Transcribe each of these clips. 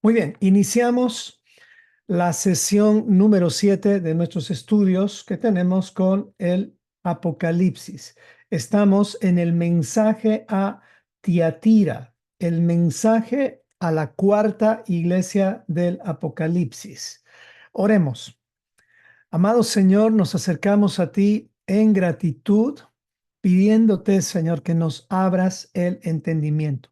Muy bien, iniciamos la sesión número 7 de nuestros estudios que tenemos con el Apocalipsis. Estamos en el mensaje a Tiatira, el mensaje a la cuarta iglesia del Apocalipsis. Oremos. Amado Señor, nos acercamos a ti en gratitud, pidiéndote, Señor, que nos abras el entendimiento.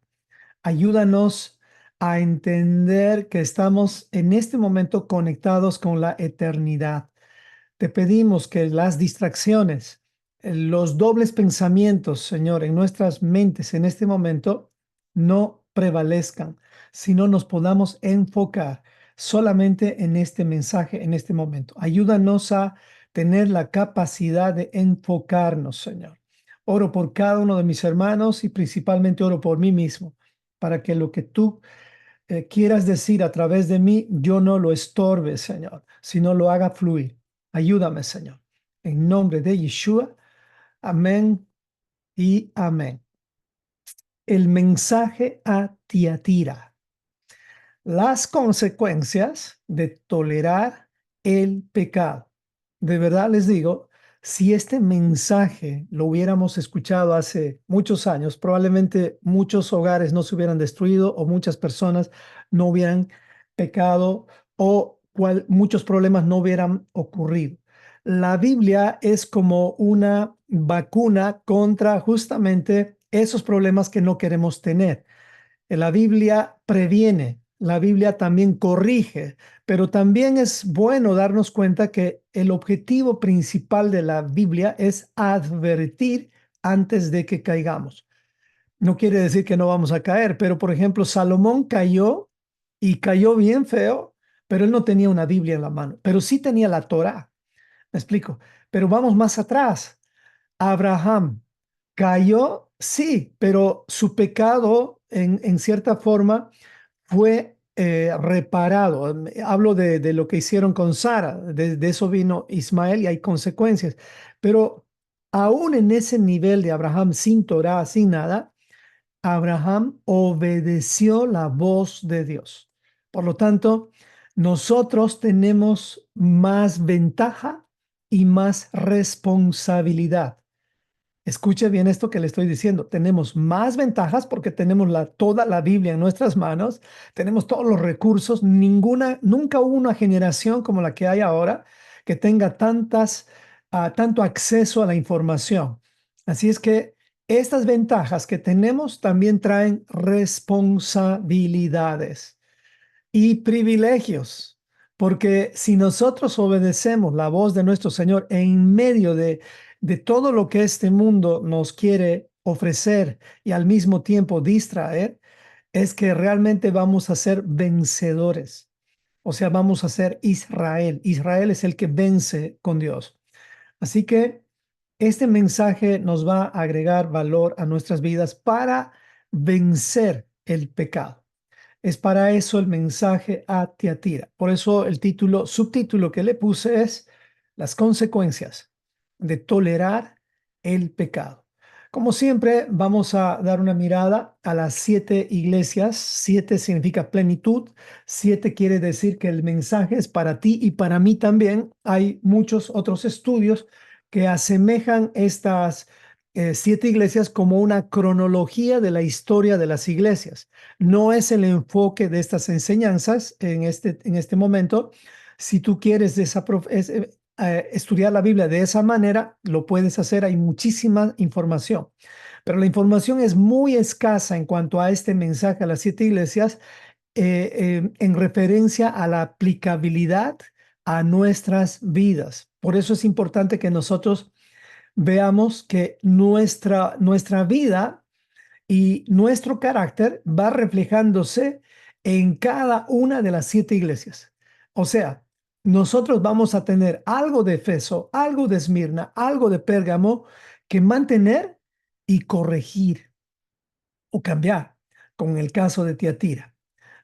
Ayúdanos a entender que estamos en este momento conectados con la eternidad. Te pedimos que las distracciones, los dobles pensamientos, Señor, en nuestras mentes en este momento no prevalezcan, sino nos podamos enfocar solamente en este mensaje, en este momento. Ayúdanos a tener la capacidad de enfocarnos, Señor. Oro por cada uno de mis hermanos y principalmente oro por mí mismo, para que lo que tú quieras decir a través de mí, yo no lo estorbe, Señor, sino lo haga fluir. Ayúdame, Señor. En nombre de Yeshua, amén y amén. El mensaje a Tiatira. Las consecuencias de tolerar el pecado. De verdad les digo, si este mensaje lo hubiéramos escuchado hace muchos años, probablemente muchos hogares no se hubieran destruido o muchas personas no hubieran pecado o muchos problemas no hubieran ocurrido. La Biblia es como una vacuna contra justamente esos problemas que no queremos tener. La Biblia previene, la Biblia también corrige, pero también es bueno darnos cuenta que el objetivo principal de la Biblia es advertir antes de que caigamos. No quiere decir que no vamos a caer, pero por ejemplo, Salomón cayó y cayó bien feo, pero él no tenía una Biblia en la mano, pero sí tenía la Torá. Me explico. Pero vamos más atrás. Abraham cayó, sí, pero su pecado en cierta forma fue reparado. Hablo de lo que hicieron con Sara, de eso vino Ismael y hay consecuencias. Pero aún en ese nivel de Abraham sin Torah, sin nada, Abraham obedeció la voz de Dios. Por lo tanto, nosotros tenemos más ventaja y más responsabilidad. Escuche bien esto que le estoy diciendo. Tenemos más ventajas porque tenemos toda la Biblia en nuestras manos, tenemos todos los recursos. Nunca hubo una generación como la que hay ahora que tenga tanto acceso a la información. Así es que estas ventajas que tenemos también traen responsabilidades y privilegios, porque si nosotros obedecemos la voz de nuestro Señor en medio de todo lo que este mundo nos quiere ofrecer y al mismo tiempo distraer, es que realmente vamos a ser vencedores. O sea, vamos a ser Israel. Israel es el que vence con Dios. Así que este mensaje nos va a agregar valor a nuestras vidas para vencer el pecado. Es para eso el mensaje a Tiatira. Por eso el subtítulo que le puse es Las consecuencias de tolerar el pecado. Como siempre, vamos a dar una mirada a las 7 iglesias. 7 significa plenitud. 7 quiere decir que el mensaje es para ti y para mí también. Hay muchos otros estudios que asemejan estas 7 iglesias como una cronología de la historia de las iglesias. No es el enfoque de estas enseñanzas en este momento. Si tú quieres estudiar la Biblia de esa manera, lo puedes hacer. Hay muchísima información, pero la información es muy escasa en cuanto a este mensaje a las 7 iglesias en referencia a la aplicabilidad a nuestras vidas. Por eso es importante que nosotros veamos que nuestra vida y nuestro carácter va reflejándose en cada una de las 7 iglesias. O sea, nosotros vamos a tener algo de Efeso, algo de Esmirna, algo de Pérgamo que mantener y corregir o cambiar, con el caso de Tiatira.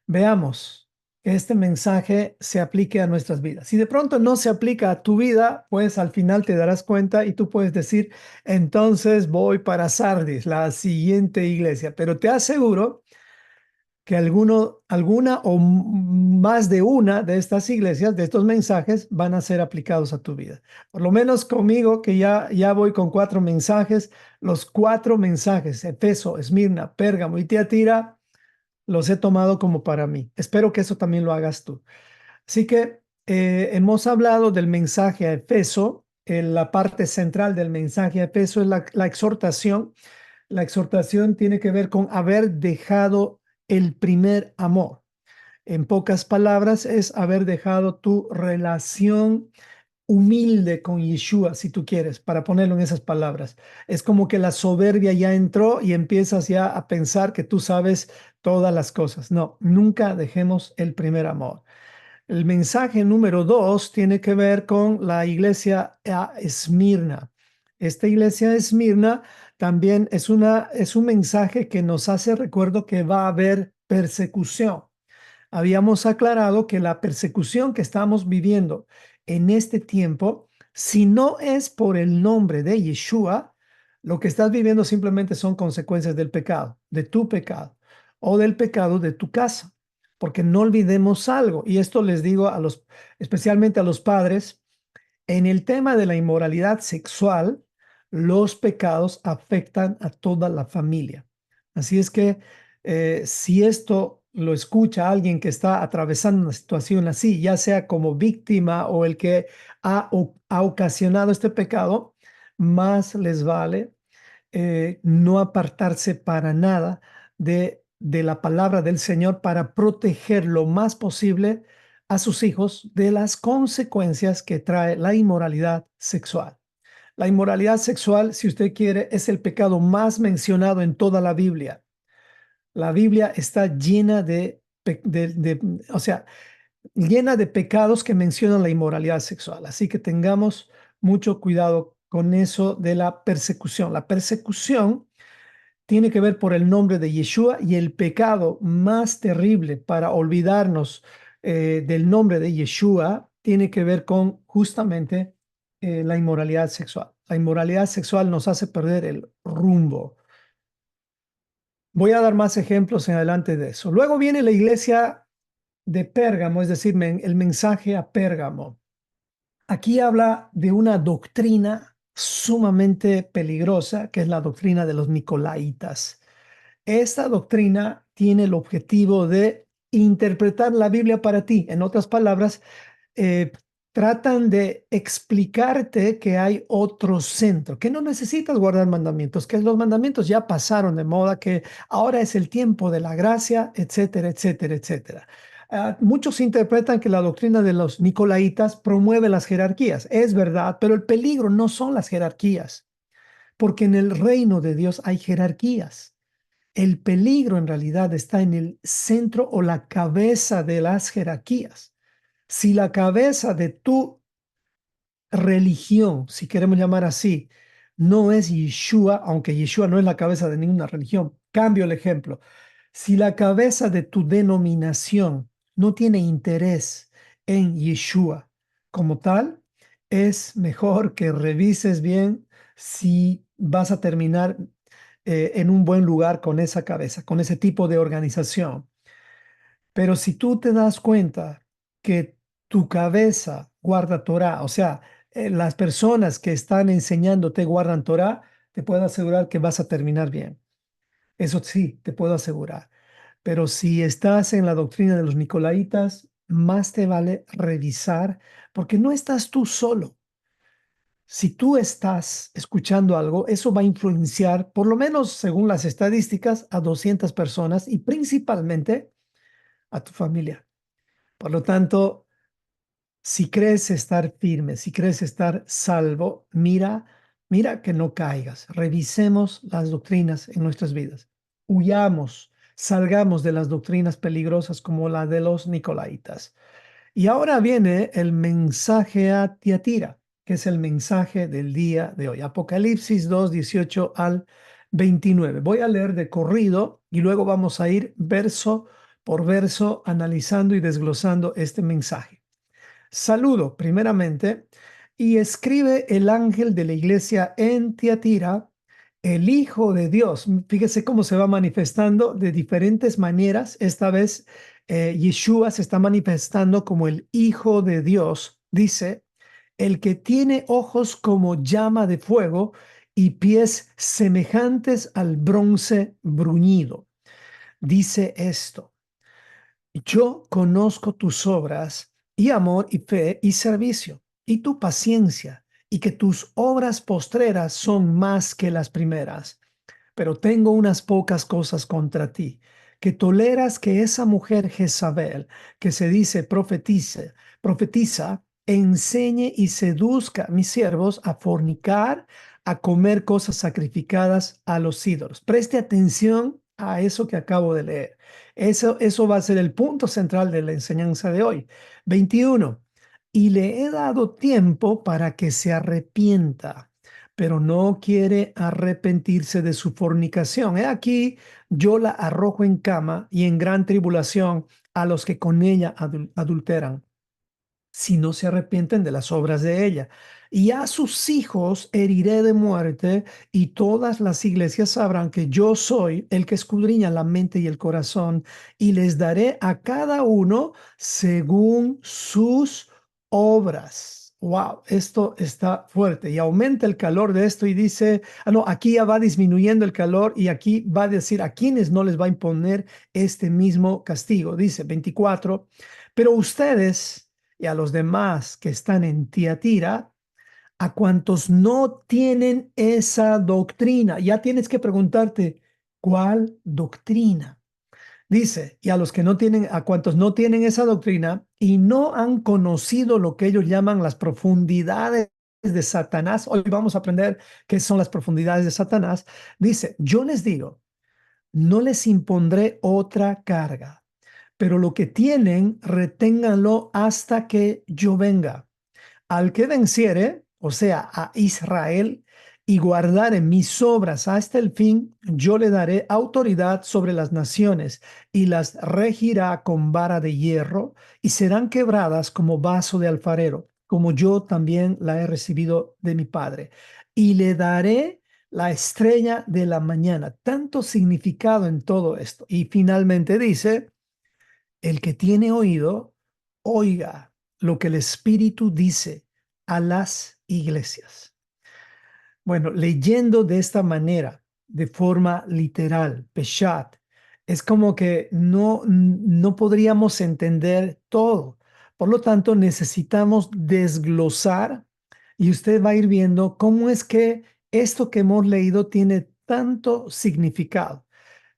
Veamos que este mensaje se aplique a nuestras vidas. Si de pronto no se aplica a tu vida, pues al final te darás cuenta y tú puedes decir, entonces voy para Sardis, la siguiente iglesia. Pero te aseguro que alguna o más de una de estas iglesias, de estos mensajes, van a ser aplicados a tu vida. Por lo menos conmigo, que ya voy con 4 mensajes, los 4 mensajes, Efeso, Esmirna, Pérgamo y Tiatira, los he tomado como para mí. Espero que eso también lo hagas tú. Así que hemos hablado del mensaje a Efeso. La parte central del mensaje a Efeso es la exhortación. La exhortación tiene que ver con haber dejado el primer amor. En pocas palabras, es haber dejado tu relación humilde con Yeshua, si tú quieres, para ponerlo en esas palabras. Es como que la soberbia ya entró y empiezas ya a pensar que tú sabes todas las cosas. No, nunca dejemos el primer amor. El mensaje número 2 tiene que ver con la iglesia a Esmirna. Esta iglesia de Esmirna también es un mensaje que nos hace recuerdo que va a haber persecución. Habíamos aclarado que la persecución que estamos viviendo en este tiempo, si no es por el nombre de Yeshua, lo que estás viviendo simplemente son consecuencias del pecado, de tu pecado o del pecado de tu casa. Porque no olvidemos algo, y esto les digo especialmente a los padres, en el tema de la inmoralidad sexual, los pecados afectan a toda la familia. Así es que si esto lo escucha alguien que está atravesando una situación así, ya sea como víctima o el que ha ocasionado este pecado, más les vale no apartarse para nada de la palabra del Señor para proteger lo más posible a sus hijos de las consecuencias que trae la inmoralidad sexual. La inmoralidad sexual, si usted quiere, es el pecado más mencionado en toda la Biblia. La Biblia está llena o sea, llena de pecados que mencionan la inmoralidad sexual. Así que tengamos mucho cuidado con eso de la persecución. La persecución tiene que ver por el nombre de Yeshua y el pecado más terrible para olvidarnos del nombre de Yeshua tiene que ver con justamente la inmoralidad sexual. La inmoralidad sexual nos hace perder el rumbo. Voy a dar más ejemplos en adelante de eso. Luego viene la iglesia de Pérgamo, es decir, el mensaje a Pérgamo. Aquí habla de una doctrina sumamente peligrosa, que es la doctrina de los Nicolaitas. Esta doctrina tiene el objetivo de interpretar la Biblia para ti. En otras palabras, eh, tratan de explicarte que hay otro centro, que no necesitas guardar mandamientos, que los mandamientos ya pasaron de moda, que ahora es el tiempo de la gracia, etcétera, etcétera, etcétera. Muchos interpretan que la doctrina de los nicolaitas promueve las jerarquías. Es verdad, pero el peligro no son las jerarquías, porque en el reino de Dios hay jerarquías. El peligro en realidad está en el centro o la cabeza de las jerarquías. Si la cabeza de tu religión, si queremos llamar así, no es Yeshua, aunque Yeshua no es la cabeza de ninguna religión, cambio el ejemplo. Si la cabeza de tu denominación no tiene interés en Yeshua como tal, es mejor que revises bien si vas a terminar en un buen lugar con esa cabeza, con ese tipo de organización. Pero si tú te das cuenta que tu cabeza guarda Torah, o sea, las personas que están enseñándote guardan Torah, te puedo asegurar que vas a terminar bien. Eso sí, te puedo asegurar. Pero si estás en la doctrina de los Nicolaitas, más te vale revisar, porque no estás tú solo. Si tú estás escuchando algo, eso va a influenciar, por lo menos según las estadísticas, a 200 personas y principalmente a tu familia. Por lo tanto, si crees estar firme, si crees estar salvo, mira que no caigas. Revisemos las doctrinas en nuestras vidas. Huyamos, salgamos de las doctrinas peligrosas como la de los Nicolaitas. Y ahora viene el mensaje a Tiatira, que es el mensaje del día de hoy. Apocalipsis 2, 18 al 29. Voy a leer de corrido y luego vamos a ir verso por verso analizando y desglosando este mensaje. Saludo primeramente y escribe el ángel de la iglesia en Tiatira, El Hijo de Dios. Fíjese cómo se va manifestando de diferentes maneras. Esta vez Yeshua se está manifestando como el Hijo de Dios. Dice, el que tiene ojos como llama de fuego y pies semejantes al bronce bruñido. Dice esto. Yo conozco tus obras y amor y fe y servicio y tu paciencia y que tus obras postreras son más que las primeras. Pero tengo unas pocas cosas contra ti, que toleras que esa mujer Jezabel, que se dice profetiza, enseñe y seduzca a mis siervos a fornicar, a comer cosas sacrificadas a los ídolos. Preste atención a eso que acabo de leer. Eso va a ser el punto central de la enseñanza de hoy. 21. Y le he dado tiempo para que se arrepienta, pero no quiere arrepentirse de su fornicación. He aquí, yo la arrojo en cama y en gran tribulación a los que con ella adulteran, si no se arrepienten de las obras de ella. Y a sus hijos heriré de muerte, y todas las iglesias sabrán que yo soy el que escudriña la mente y el corazón, y les daré a cada uno según sus obras. Wow, esto está fuerte y aumenta el calor de esto y dice, no, aquí ya va disminuyendo el calor y aquí va a decir a quienes no les va a imponer este mismo castigo. Dice 24, pero ustedes y a los demás que están en Tiatira, a cuantos no tienen esa doctrina, ya tienes que preguntarte, ¿cuál doctrina? Dice, y a los que no tienen, a cuantos no tienen esa doctrina y no han conocido lo que ellos llaman las profundidades de Satanás, hoy vamos a aprender qué son las profundidades de Satanás, dice, yo les digo, no les impondré otra carga, pero lo que tienen, reténganlo hasta que yo venga. Al que venciere, o sea, a Israel, y guardare mis obras hasta el fin, yo le daré autoridad sobre las naciones y las regirá con vara de hierro y serán quebradas como vaso de alfarero, como yo también la he recibido de mi Padre. Y le daré la estrella de la mañana. Tanto significado en todo esto. Y finalmente dice, el que tiene oído, oiga lo que el Espíritu dice a las iglesias. Bueno, leyendo de esta manera, de forma literal, peshat, es como que no podríamos entender todo. Por lo tanto, necesitamos desglosar y usted va a ir viendo cómo es que esto que hemos leído tiene tanto significado.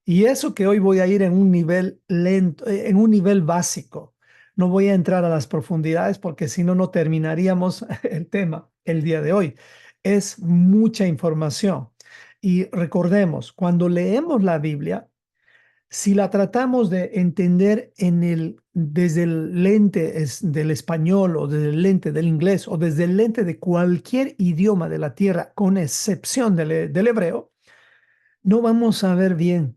Y eso que hoy voy a ir en un nivel lento, en un nivel básico. No voy a entrar a las profundidades porque si no, no terminaríamos el tema el día de hoy. Es mucha información. Y recordemos, cuando leemos la Biblia, si la tratamos de entender desde el lente del español o desde el lente del inglés o desde el lente de cualquier idioma de la tierra, con excepción del hebreo, no vamos a ver bien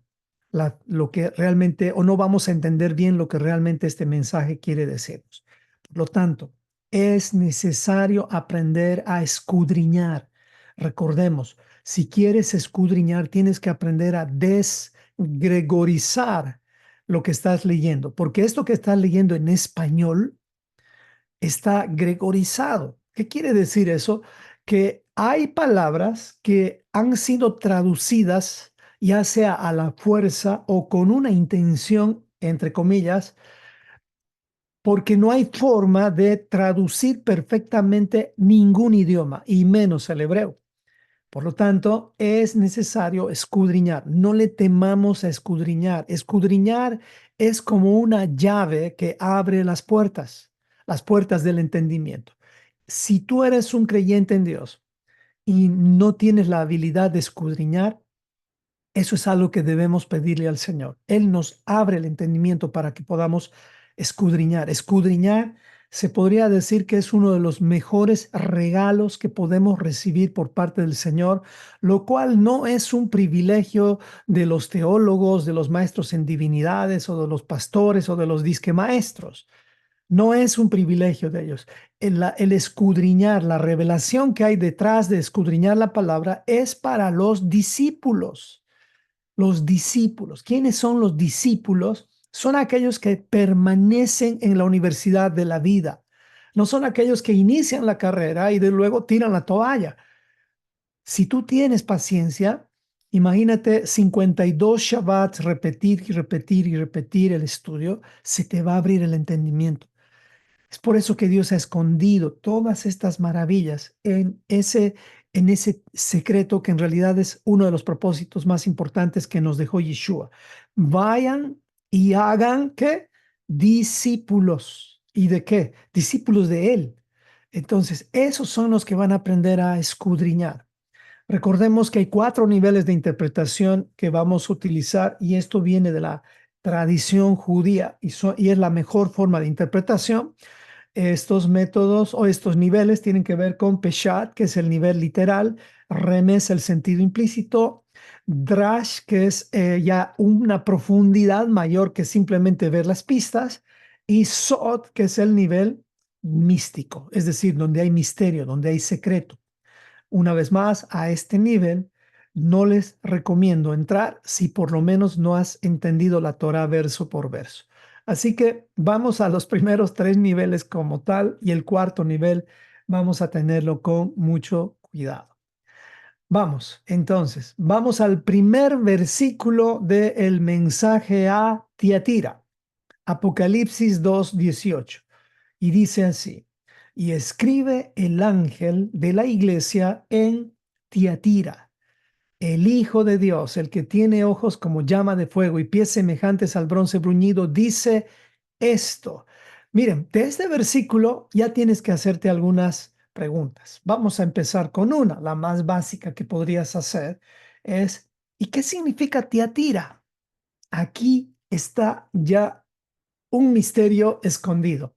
lo que realmente, o no vamos a entender bien lo que realmente este mensaje quiere decirnos. Por lo tanto, es necesario aprender a escudriñar. Recordemos, si quieres escudriñar, tienes que aprender a desgregorizar lo que estás leyendo, porque esto que estás leyendo en español está gregorizado. ¿Qué quiere decir eso? Que hay palabras que han sido traducidas ya sea a la fuerza o con una intención, entre comillas, porque no hay forma de traducir perfectamente ningún idioma, y menos el hebreo. Por lo tanto, es necesario escudriñar. No le temamos a escudriñar. Escudriñar es como una llave que abre las puertas del entendimiento. Si tú eres un creyente en Dios y no tienes la habilidad de escudriñar, eso es algo que debemos pedirle al Señor. Él nos abre el entendimiento para que podamos escudriñar. Escudriñar se podría decir que es uno de los mejores regalos que podemos recibir por parte del Señor, lo cual no es un privilegio de los teólogos, de los maestros en divinidades o de los pastores o de los disque maestros. No es un privilegio de ellos. El escudriñar, la revelación que hay detrás de escudriñar la palabra es para los discípulos. Los discípulos. ¿Quiénes son los discípulos? Son aquellos que permanecen en la universidad de la vida. No son aquellos que inician la carrera y de luego tiran la toalla. Si tú tienes paciencia, imagínate 52 Shabbats, repetir y repetir y repetir el estudio, se te va a abrir el entendimiento. Es por eso que Dios ha escondido todas estas maravillas en ese secreto que en realidad es uno de los propósitos más importantes que nos dejó Yeshua. Vayan y hagan, ¿qué? Discípulos. ¿Y de qué? Discípulos de Él. Entonces, esos son los que van a aprender a escudriñar. Recordemos que hay 4 niveles de interpretación que vamos a utilizar y esto viene de la tradición judía y es la mejor forma de interpretación. Estos métodos o estos niveles tienen que ver con Peshat, que es el nivel literal, Remes, el sentido implícito, Drash, que es ya una profundidad mayor que simplemente ver las pistas, y Sod, que es el nivel místico, es decir, donde hay misterio, donde hay secreto. Una vez más, a este nivel no les recomiendo entrar si por lo menos no has entendido la Torah verso por verso. Así que vamos a los primeros 3 niveles como tal y el cuarto nivel vamos a tenerlo con mucho cuidado. Vamos, entonces, vamos al primer versículo del mensaje a Tiatira, Apocalipsis 2:18. Y dice así, y escribe el ángel de la iglesia en Tiatira, el Hijo de Dios, el que tiene ojos como llama de fuego y pies semejantes al bronce bruñido, dice esto. Miren, de este versículo ya tienes que hacerte algunas preguntas. Vamos a empezar con una, la más básica que podrías hacer es, ¿y qué significa Tiatira? Aquí está ya un misterio escondido.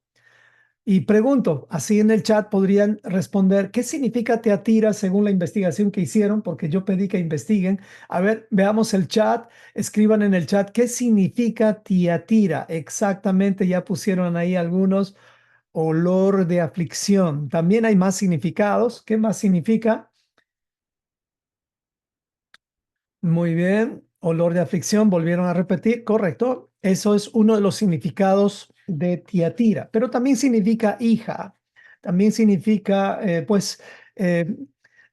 Y pregunto, así en el chat podrían responder, ¿qué significa Teatira según la investigación que hicieron? Porque yo pedí que investiguen. A ver, veamos el chat, escriban en el chat, ¿qué significa Tiatira? Exactamente, ya pusieron ahí algunos, olor de aflicción. También hay más significados. ¿Qué más significa? Muy bien, olor de aflicción, volvieron a repetir, correcto. Eso es uno de los significados de Tiatira, pero también significa hija, también significa, eh,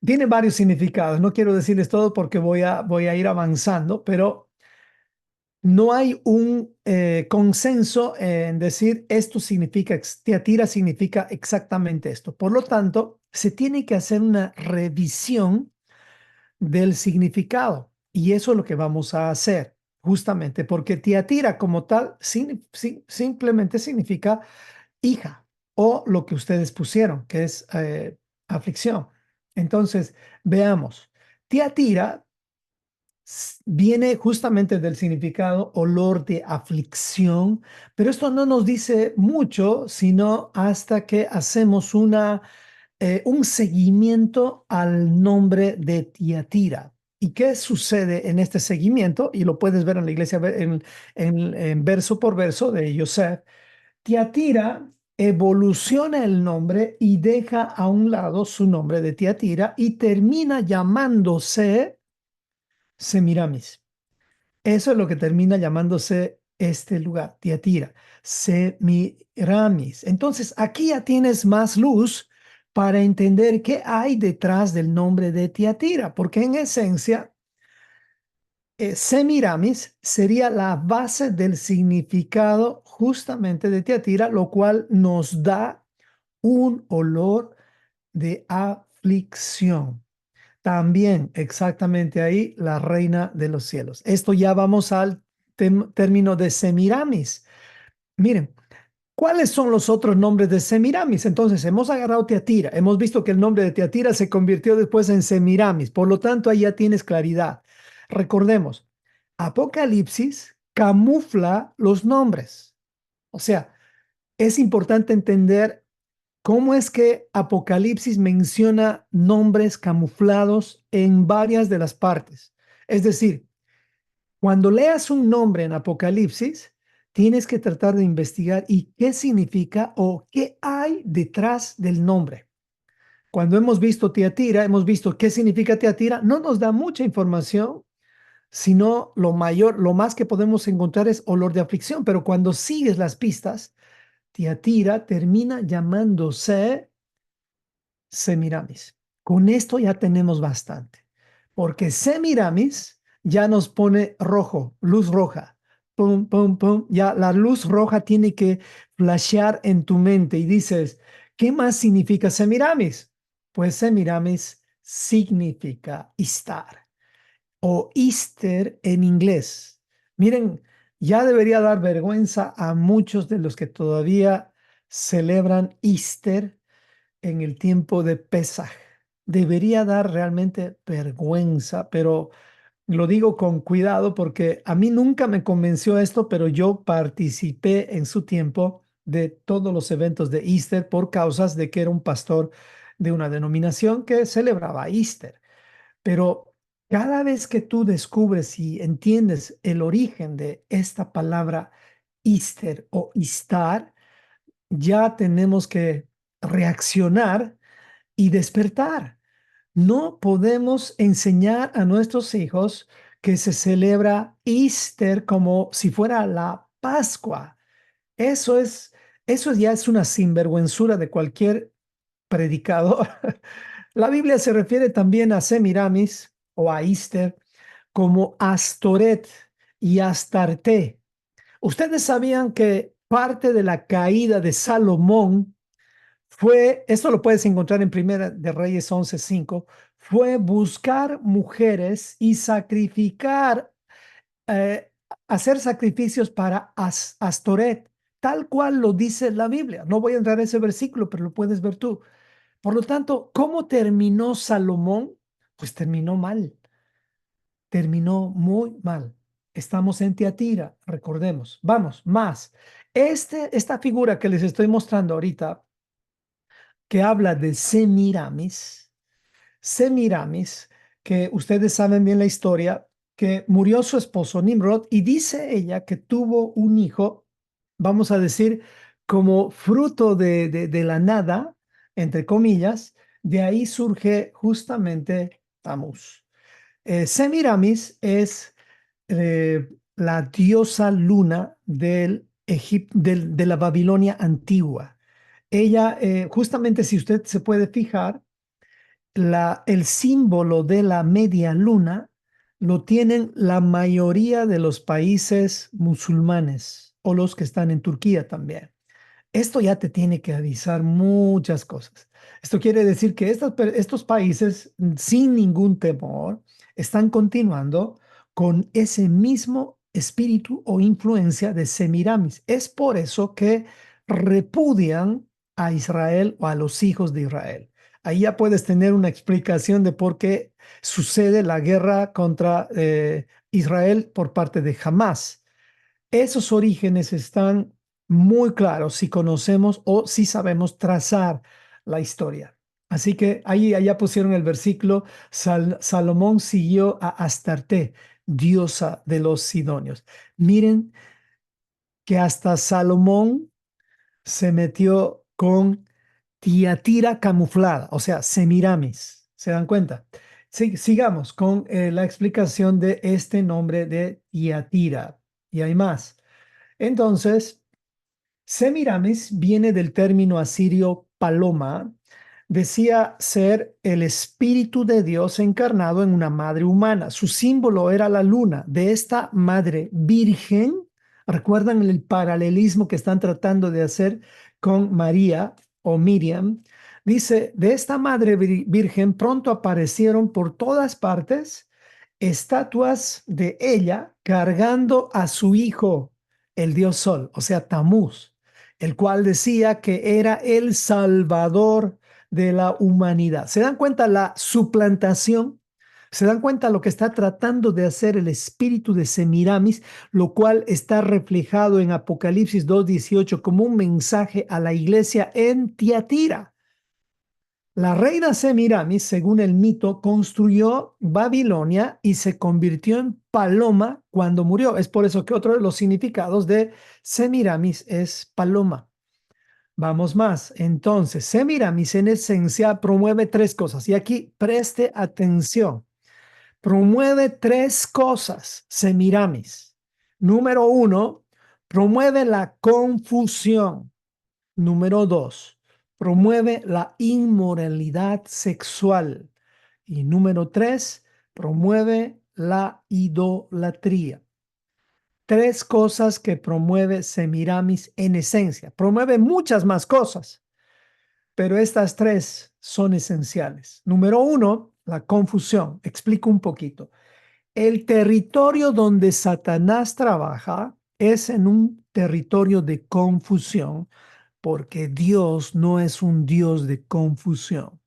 tiene varios significados. No quiero decirles todo porque voy a ir avanzando, pero no hay un consenso en decir esto significa, Tiatira significa exactamente esto. Por lo tanto, se tiene que hacer una revisión del significado. Y eso es lo que vamos a hacer, justamente, porque Tiatira como tal simplemente significa hija o lo que ustedes pusieron, que es aflicción. Entonces, veamos. Tiatira viene justamente del significado olor de aflicción, pero esto no nos dice mucho, sino hasta que hacemos un seguimiento al nombre de Tiatira. ¿Y qué sucede en este seguimiento? Y lo puedes ver en la iglesia en verso por verso de Yosef. Tiatira evoluciona el nombre y deja a un lado su nombre de Tiatira y termina llamándose Semiramis. Eso es lo que termina llamándose este lugar, Tiatira, Semiramis. Entonces, aquí ya tienes más luz para entender qué hay detrás del nombre de Tiatira, porque en esencia, Semiramis sería la base del significado justamente de Tiatira, lo cual nos da un olor de aflicción. También exactamente ahí la reina de los cielos. Esto ya vamos al término de Semiramis. Miren, ¿cuáles son los otros nombres de Semiramis? Entonces, hemos agarrado Teatira, hemos visto que el nombre de Teatira se convirtió después en Semiramis, por lo tanto, ahí ya tienes claridad. Recordemos, Apocalipsis camufla los nombres. O sea, es importante entender cómo es que Apocalipsis menciona nombres camuflados en varias de las partes. Es decir, cuando leas un nombre en Apocalipsis, tienes que tratar de investigar y qué significa o qué hay detrás del nombre. Cuando hemos visto Tiatira, hemos visto qué significa Tiatira, no nos da mucha información, sino lo más que podemos encontrar es olor de aflicción, pero cuando sigues las pistas, Tiatira termina llamándose Semiramis. Con esto ya tenemos bastante, porque Semiramis ya nos pone rojo, luz roja. Pum, pum, pum. Ya la luz roja tiene que flashear en tu mente y dices, ¿qué más significa Semiramis? Pues Semiramis significa estar o Easter en inglés. Miren, ya debería dar vergüenza a muchos de los que todavía celebran Easter en el tiempo de Pesaj. Debería dar realmente vergüenza, pero lo digo con cuidado porque a mí nunca me convenció esto, pero yo participé en su tiempo de todos los eventos de Easter por causas de que era un pastor de una denominación que celebraba Easter. Pero cada vez que tú descubres y entiendes el origen de esta palabra Easter o Istar, ya tenemos que reaccionar y despertar. No podemos enseñar a nuestros hijos que se celebra Easter como si fuera la Pascua. Eso es, eso ya es una sinvergüenzura de cualquier predicador. La Biblia se refiere también a Semiramis o a Easter como Astoret y Astarte. ¿Ustedes sabían que parte de la caída de Salomón fue, esto lo puedes encontrar en Primera de Reyes 11:5, fue buscar mujeres y sacrificar, eh, hacer sacrificios para Astoret, tal cual lo dice la Biblia? No voy a entrar a ese versículo, pero lo puedes ver tú. Por lo tanto, ¿cómo terminó Salomón? Pues terminó mal, terminó muy mal. Estamos en Tiatira, recordemos. Vamos, más. Esta figura que les estoy mostrando ahorita, que habla de Semiramis, Semiramis, que ustedes saben bien la historia, que murió su esposo Nimrod y dice ella que tuvo un hijo, vamos a decir, como fruto de la nada, entre comillas, de ahí surge justamente Tamuz. Semiramis es la diosa luna de la Babilonia antigua. Ella, justamente si usted se puede fijar, el símbolo de la media luna lo tienen la mayoría de los países musulmanes o los que están en Turquía también. Esto ya te tiene que avisar muchas cosas. Esto quiere decir que estos países, sin ningún temor, están continuando con ese mismo espíritu o influencia de Semiramis. Es por eso que repudian a Israel o a los hijos de Israel. Ahí ya puedes tener una explicación de por qué sucede la guerra contra Israel por parte de Hamás. Esos orígenes están muy claros si conocemos o si sabemos trazar la historia. Así que ahí allá pusieron el versículo, Salomón siguió a Astarte, diosa de los sidonios. Miren que hasta Salomón se metió con Tiatira camuflada, o sea, Semiramis. ¿Se dan cuenta? Sigamos con la explicación de este nombre de Tiatira. Y hay más. Entonces, Semiramis viene del término asirio paloma. Decía ser el espíritu de Dios encarnado en una madre humana. Su símbolo era la luna. De esta madre virgen, ¿recuerdan el paralelismo que están tratando de hacer con María o Miriam? Dice, de esta madre virgen pronto aparecieron por todas partes estatuas de ella cargando a su hijo, el dios Sol, o sea, Tamuz, el cual decía que era el salvador de la humanidad. ¿Se dan cuenta la suplantación? ¿Se dan cuenta lo que está tratando de hacer el espíritu de Semiramis, lo cual está reflejado en Apocalipsis 2:18 como un mensaje a la iglesia en Tiatira? La reina Semiramis, según el mito, construyó Babilonia y se convirtió en paloma cuando murió. Es por eso que otro de los significados de Semiramis es paloma. Vamos más. Entonces, Semiramis en esencia promueve tres cosas. Y aquí preste atención. Promueve tres cosas, Semiramis. Número uno, promueve la confusión. Número dos, promueve la inmoralidad sexual. Y número tres, promueve la idolatría. Tres cosas que promueve Semiramis en esencia. Promueve muchas más cosas, pero estas tres son esenciales. Número uno, la confusión. Explico un poquito. El territorio donde Satanás trabaja es en un territorio de confusión, porque Dios no es un Dios de confusión.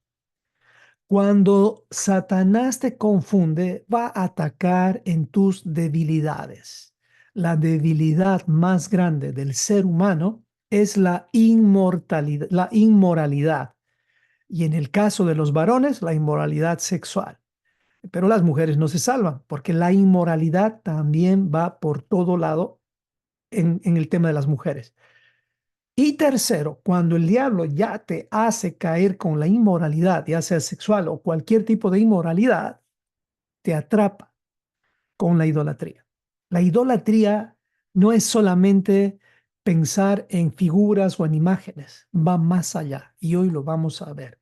Cuando Satanás te confunde, va a atacar en tus debilidades. La debilidad más grande del ser humano es la inmortalidad, la inmoralidad. Y en el caso de los varones, la inmoralidad sexual. Pero las mujeres no se salvan, porque la inmoralidad también va por todo lado en el tema de las mujeres. Y tercero, cuando el diablo ya te hace caer con la inmoralidad, ya sea sexual o cualquier tipo de inmoralidad, te atrapa con la idolatría. La idolatría no es solamente pensar en figuras o en imágenes, va más allá y hoy lo vamos a ver.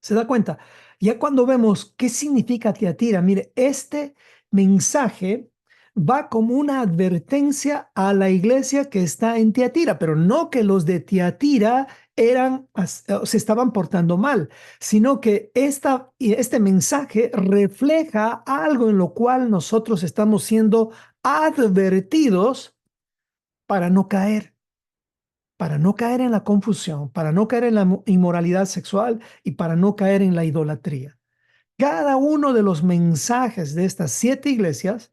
¿Se da cuenta? Ya cuando vemos qué significa Tiatira, mire, este mensaje va como una advertencia a la iglesia que está en Tiatira, pero no que los de Tiatira se estaban portando mal, sino que este mensaje refleja algo en lo cual nosotros estamos siendo advertidos para no caer. Para no caer en la confusión, para no caer en la inmoralidad sexual y para no caer en la idolatría. Cada uno de los mensajes de estas 7 iglesias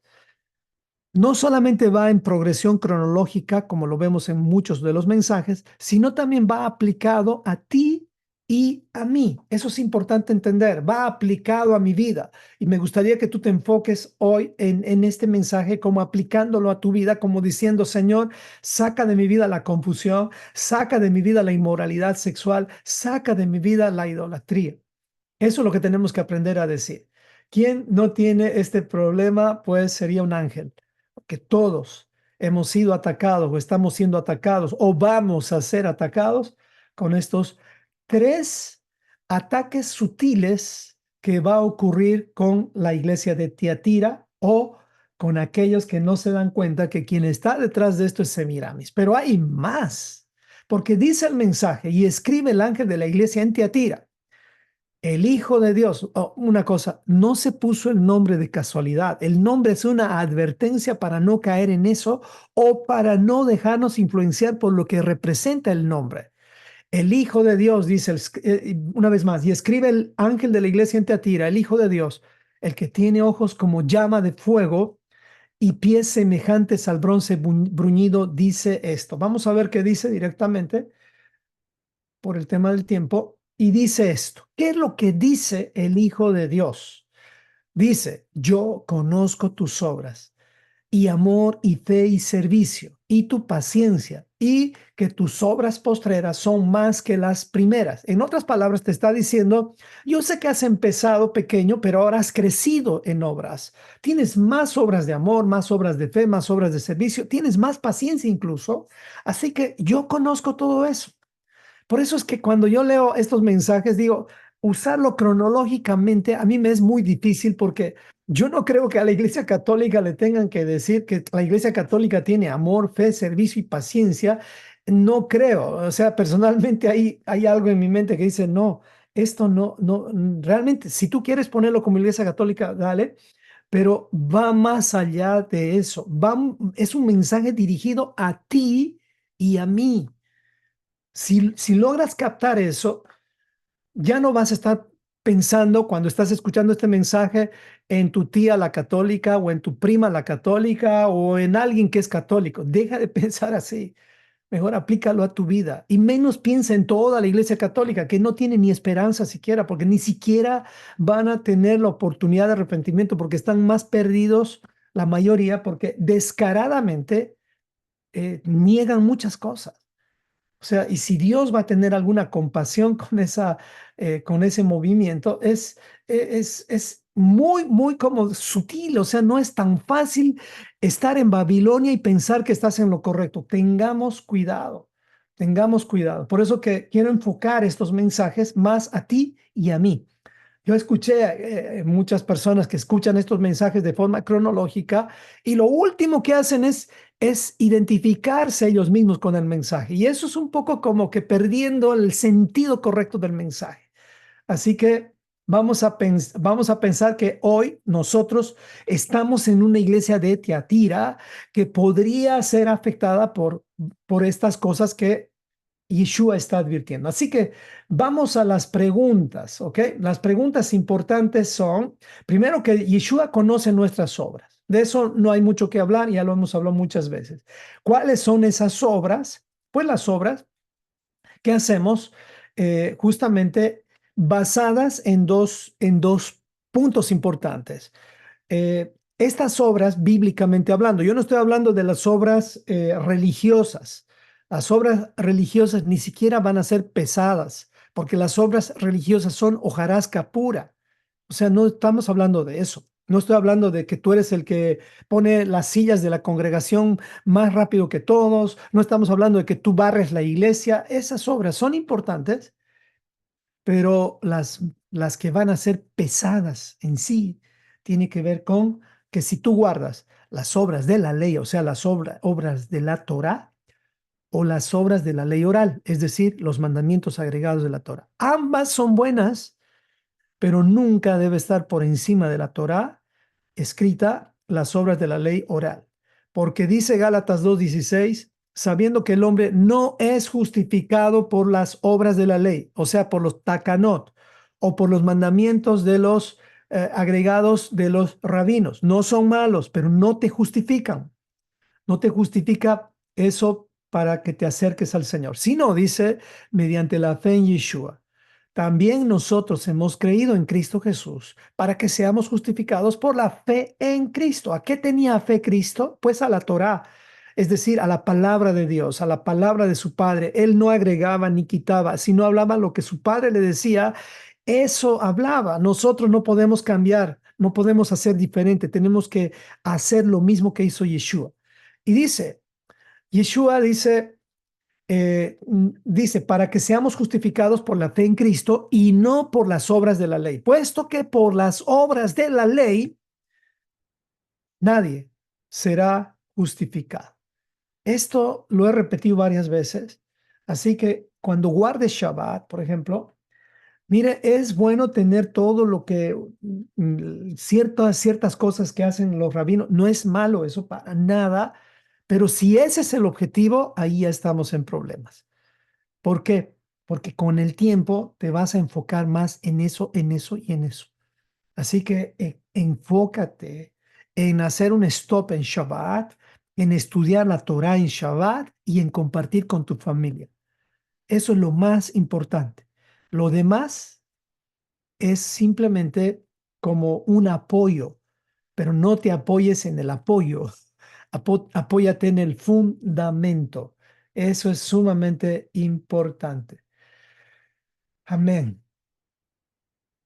no solamente va en progresión cronológica, como lo vemos en muchos de los mensajes, sino también va aplicado a ti y a mí. Eso es importante entender, va aplicado a mi vida. Y me gustaría que tú te enfoques hoy en este mensaje como aplicándolo a tu vida, como diciendo, Señor, saca de mi vida la confusión, saca de mi vida la inmoralidad sexual, saca de mi vida la idolatría. Eso es lo que tenemos que aprender a decir. ¿Quién no tiene este problema? Pues sería un ángel, porque todos hemos sido atacados o estamos siendo atacados o vamos a ser atacados con estos 3 ataques sutiles que va a ocurrir con la iglesia de Tiatira o con aquellos que no se dan cuenta que quien está detrás de esto es Semiramis. Pero hay más, porque dice el mensaje y escribe el ángel de la iglesia en Tiatira. El Hijo de Dios, oh, una cosa, no se puso el nombre de casualidad. El nombre es una advertencia para no caer en eso o para no dejarnos influenciar por lo que representa el nombre. El Hijo de Dios, dice una vez más, y escribe el ángel de la iglesia en Teatira, el Hijo de Dios, el que tiene ojos como llama de fuego y pies semejantes al bronce bruñido, dice esto. Vamos a ver qué dice directamente por el tema del tiempo, y dice esto. ¿Qué es lo que dice el Hijo de Dios? Dice, yo conozco tus obras y amor y fe y servicio y tu paciencia y que tus obras postreras son más que las primeras. En otras palabras, te está diciendo, yo sé que has empezado pequeño, pero ahora has crecido en obras. Tienes más obras de amor, más obras de fe, más obras de servicio, tienes más paciencia incluso. Así que yo conozco todo eso. Por eso es que cuando yo leo estos mensajes, digo, usarlo cronológicamente a mí me es muy difícil porque yo no creo que a la Iglesia Católica le tengan que decir que la Iglesia Católica tiene amor, fe, servicio y paciencia. No creo. O sea, personalmente hay algo en mi mente que dice, no, esto no, realmente, si tú quieres ponerlo como Iglesia Católica, dale, pero va más allá de eso. Es un mensaje dirigido a ti y a mí. Si logras captar eso, ya no vas a estar pensando cuando estás escuchando este mensaje en tu tía la católica o en tu prima la católica o en alguien que es católico. Deja de pensar así. mejor aplícalo a tu vida y menos piensa en toda la Iglesia Católica, que no tiene ni esperanza siquiera, porque ni siquiera van a tener la oportunidad de arrepentimiento, porque están más perdidos la mayoría, porque descaradamente niegan muchas cosas. O sea, y si Dios va a tener alguna compasión con ese movimiento, es muy, muy como sutil. O sea, no es tan fácil estar en Babilonia y pensar que estás en lo correcto. Tengamos cuidado, tengamos cuidado. Por eso que quiero enfocar estos mensajes más a ti y a mí. Yo escuché muchas personas que escuchan estos mensajes de forma cronológica y lo último que hacen es identificarse ellos mismos con el mensaje. Y eso es un poco como que perdiendo el sentido correcto del mensaje. Así que vamos a pensar que hoy nosotros estamos en una iglesia de Tiatira que podría ser afectada por estas cosas que Yeshua está advirtiendo. Así que vamos a las preguntas, ¿ok? Las preguntas importantes son, primero, que Yeshua conoce nuestras obras. De eso no hay mucho que hablar, ya lo hemos hablado muchas veces. ¿Cuáles son esas obras? Pues las obras que hacemos justamente basadas en dos puntos importantes. Estas obras, bíblicamente hablando, yo no estoy hablando de las obras religiosas. Las obras religiosas ni siquiera van a ser pesadas, porque las obras religiosas son hojarasca pura. O sea, no estamos hablando de eso. No estoy hablando de que tú eres el que pone las sillas de la congregación más rápido que todos. No estamos hablando de que tú barres la iglesia. Esas obras son importantes, pero las que van a ser pesadas en sí tiene que ver con que si tú guardas las obras de la ley, o sea, las obras de la Torá o las obras de la ley oral, es decir, los mandamientos agregados de la Torá. Ambas son buenas, pero nunca debe estar por encima de la Torá escrita las obras de la ley oral. Porque dice Gálatas 2:16, sabiendo que el hombre no es justificado por las obras de la ley, o sea, por los takanot o por los mandamientos de los agregados de los rabinos. No son malos, pero no te justifican. No te justifica eso para que te acerques al Señor, sino dice mediante la fe en Yeshua. También nosotros hemos creído en Cristo Jesús para que seamos justificados por la fe en Cristo. ¿A qué tenía fe Cristo? Pues a la Torá, es decir, a la palabra de Dios, a la palabra de su Padre. Él no agregaba ni quitaba, sino hablaba lo que su Padre le decía. Eso hablaba. Nosotros no podemos cambiar, no podemos hacer diferente. Tenemos que hacer lo mismo que hizo Yeshua. Y dice, Yeshua dice, para que seamos justificados por la fe en Cristo y no por las obras de la ley, puesto que por las obras de la ley nadie será justificado. Esto lo he repetido varias veces, así que cuando guardes Shabbat, por ejemplo, mire, es bueno tener todo lo que, ciertas cosas que hacen los rabinos, no es malo eso para nada, pero si ese es el objetivo, ahí ya estamos en problemas. ¿Por qué? Porque con el tiempo te vas a enfocar más en eso y en eso. Así que enfócate en hacer un stop en Shabbat, en estudiar la Torah en Shabbat y en compartir con tu familia. Eso es lo más importante. Lo demás es simplemente como un apoyo, pero no te apoyes en el apoyo, apóyate en el fundamento. Eso es sumamente importante. Amén.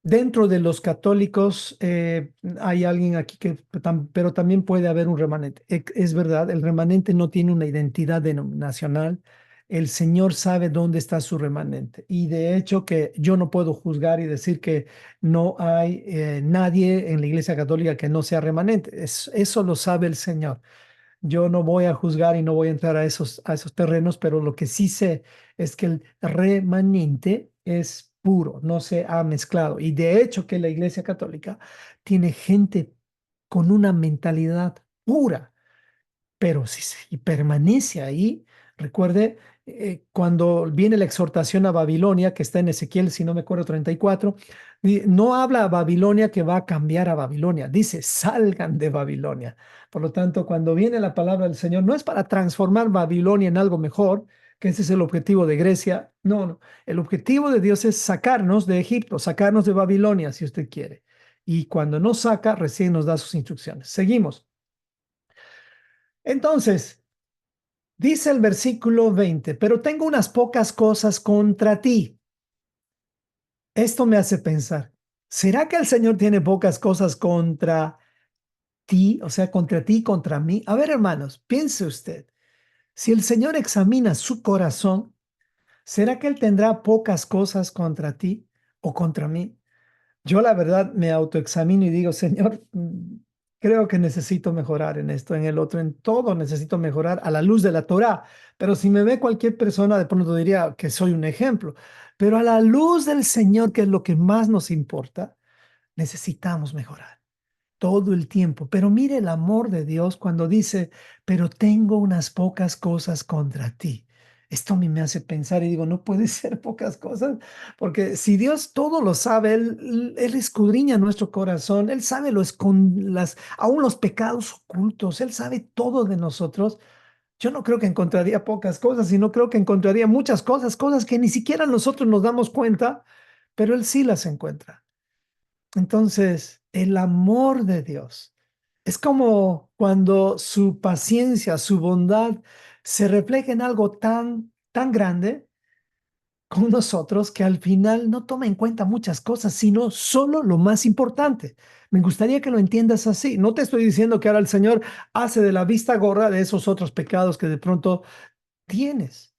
Dentro de los católicos hay alguien aquí pero también puede haber un remanente. Es verdad, el remanente no tiene una identidad denominacional. El Señor sabe dónde está su remanente. Y de hecho que yo no puedo juzgar y decir que no hay nadie en la Iglesia Católica que no sea remanente. Eso lo sabe el Señor. Yo no voy a juzgar y no voy a entrar a esos terrenos, pero lo que sí sé es que el remanente es puro, no se ha mezclado. Y de hecho que la Iglesia Católica tiene gente con una mentalidad pura, pero si permanece ahí, Recuerde, cuando viene la exhortación a Babilonia, que está en Ezequiel, si no me acuerdo, 34, no habla a Babilonia que va a cambiar a Babilonia, dice, salgan de Babilonia. Por lo tanto, cuando viene la palabra del Señor, no es para transformar Babilonia en algo mejor, que ese es el objetivo de Grecia. No, no. El objetivo de Dios es sacarnos de Egipto, sacarnos de Babilonia, si usted quiere. Y cuando nos saca, recién nos da sus instrucciones. Seguimos. Entonces, dice el versículo 20, pero tengo unas pocas cosas contra ti. Esto me hace pensar, ¿será que el Señor tiene pocas cosas contra ti? O sea, contra ti, contra mí. A ver, hermanos, piense usted, si el Señor examina su corazón, ¿será que Él tendrá pocas cosas contra ti o contra mí? Yo la verdad me autoexamino y digo, Señor, creo que necesito mejorar en esto, en el otro, en todo necesito mejorar a la luz de la Torá. Pero si me ve cualquier persona, de pronto diría que soy un ejemplo. Pero a la luz del Señor, que es lo que más nos importa, necesitamos mejorar todo el tiempo. Pero mire el amor de Dios cuando dice, pero tengo unas pocas cosas contra ti. Esto a mí me hace pensar y digo, no puede ser pocas cosas, porque si Dios todo lo sabe, Él escudriña nuestro corazón, Él sabe aún los pecados ocultos, Él sabe todo de nosotros. Yo no creo que encontraría pocas cosas, sino creo que encontraría muchas cosas, cosas que ni siquiera nosotros nos damos cuenta, pero Él sí las encuentra. Entonces, el amor de Dios es como cuando su paciencia, su bondad se refleja en algo tan grande con nosotros que al final no toma en cuenta muchas cosas, sino solo lo más importante. Me gustaría que lo entiendas así. No te estoy diciendo que ahora el Señor hace de la vista gorda de esos otros pecados que de pronto tienes.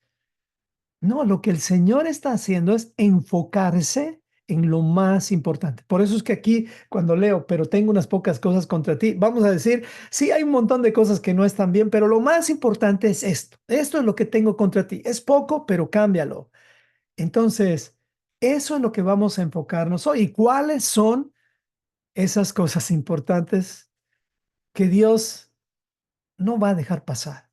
No, lo que el Señor está haciendo es enfocarse en lo más importante. Por eso es que aquí cuando leo, pero tengo unas pocas cosas contra ti, vamos a decir, sí, hay un montón de cosas que no están bien, pero lo más importante es esto. Esto es lo que tengo contra ti. Es poco, pero cámbialo. Entonces, eso es lo que vamos a enfocarnos hoy. ¿Y cuáles son esas cosas importantes que Dios no va a dejar pasar?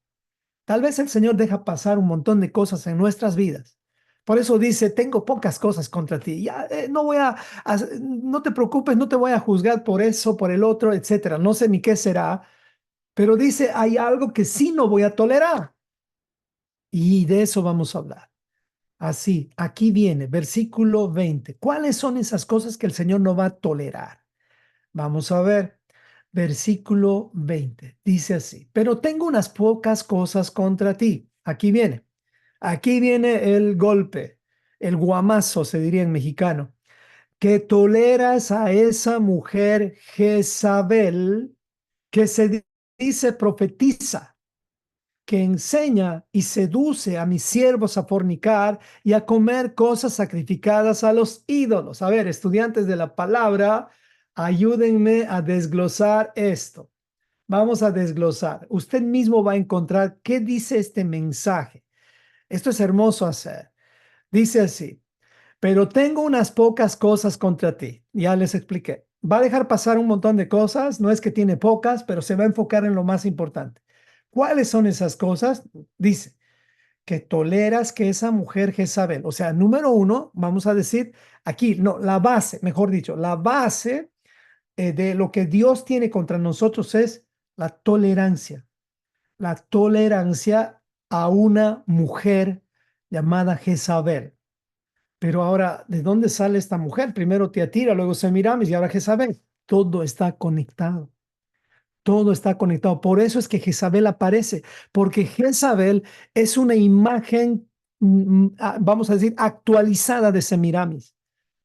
Tal vez el Señor deja pasar un montón de cosas en nuestras vidas. Por eso dice, tengo pocas cosas contra ti. Ya, no te preocupes, no te voy a juzgar por eso, por el otro, etcétera. No sé ni qué será, pero dice, hay algo que sí no voy a tolerar. Y de eso vamos a hablar. Así, aquí viene, versículo 20. ¿Cuáles son esas cosas que el Señor no va a tolerar? Vamos a ver. Versículo 20. Dice así, pero tengo unas pocas cosas contra ti. Aquí viene. Aquí viene el golpe, el guamazo, se diría en mexicano, que toleras a esa mujer Jezabel que dice profetiza, que enseña y seduce a mis siervos a fornicar y a comer cosas sacrificadas a los ídolos. A ver, estudiantes de la palabra, ayúdenme a desglosar esto. Vamos a desglosar. Usted mismo va a encontrar qué dice este mensaje. Esto es hermoso hacer. Dice así, pero tengo unas pocas cosas contra ti. Ya les expliqué. Va a dejar pasar un montón de cosas. No es que tiene pocas, pero se va a enfocar en lo más importante. ¿Cuáles son esas cosas? Dice que toleras que esa mujer Jezabel, o sea, número uno, vamos a decir aquí, no, la base, mejor dicho, la base de lo que Dios tiene contra nosotros es la tolerancia a una mujer llamada Jezabel. Pero ahora, ¿de dónde sale esta mujer? Primero Tiatira, luego Semiramis y ahora Jezabel. Todo está conectado. Todo está conectado. Por eso es que Jezabel aparece, porque Jezabel es una imagen, vamos a decir, actualizada de Semiramis.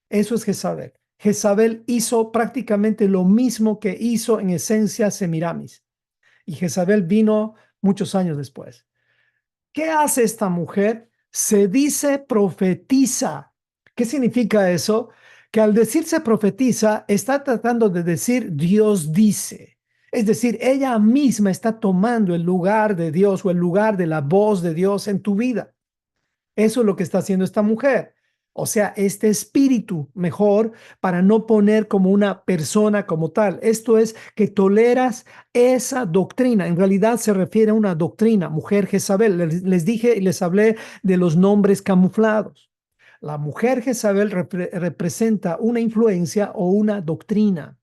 Eso es Jezabel. Jezabel hizo prácticamente lo mismo que hizo en esencia Semiramis. Y Jezabel vino muchos años después. ¿Qué hace esta mujer? Se dice profetiza. ¿Qué significa eso? Que al decirse profetiza, está tratando de decir Dios dice. Es decir, ella misma está tomando el lugar de Dios o el lugar de la voz de Dios en tu vida. Eso es lo que está haciendo esta mujer. O sea, este espíritu mejor para no poner como una persona como tal. Esto es que toleras esa doctrina. En realidad se refiere a una doctrina, mujer Jezabel. Les dije y les hablé de los nombres camuflados. La mujer Jezabel representa una influencia o una doctrina.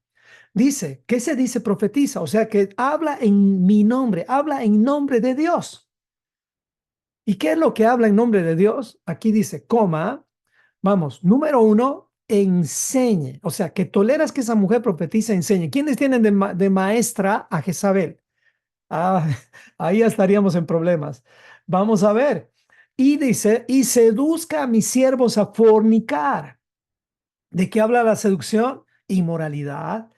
Dice, ¿qué se dice profetiza? O sea, que habla en mi nombre, habla en nombre de Dios. ¿Y qué es lo que habla en nombre de Dios? Aquí dice, coma, vamos, número uno, enseñe. O sea, que toleras que esa mujer profetiza, enseñe. ¿Quiénes tienen de maestra a Jezabel? Ah, ahí ya estaríamos en problemas. Vamos a ver. Y dice, y seduzca a mis siervos a fornicar. ¿De qué habla la seducción? Inmoralidad.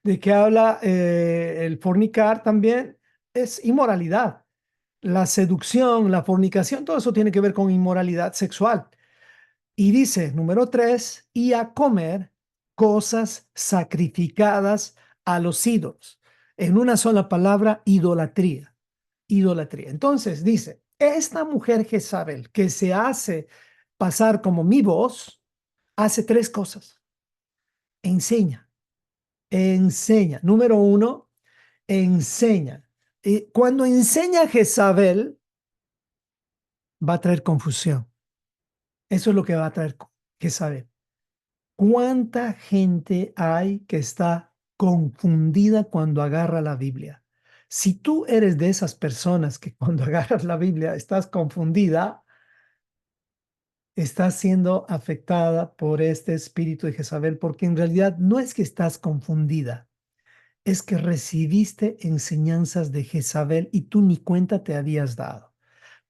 ¿De qué habla el fornicar también? Es inmoralidad. La seducción, la fornicación, todo eso tiene que ver con inmoralidad sexual. Y dice, número tres, y a comer cosas sacrificadas a los ídolos. En una sola palabra, idolatría. Idolatría. Entonces dice, esta mujer Jezabel que se hace pasar como mi voz, hace tres cosas. Enseña, enseña. Número uno, enseña. Cuando enseña Jezabel, va a traer confusión. Eso es lo que va a traer Jezabel. ¿Cuánta gente hay que está confundida cuando agarra la Biblia? Si tú eres de esas personas que cuando agarras la Biblia estás confundida, estás siendo afectada por este espíritu de Jezabel, porque en realidad no es que estás confundida, es que recibiste enseñanzas de Jezabel y tú ni cuenta te habías dado.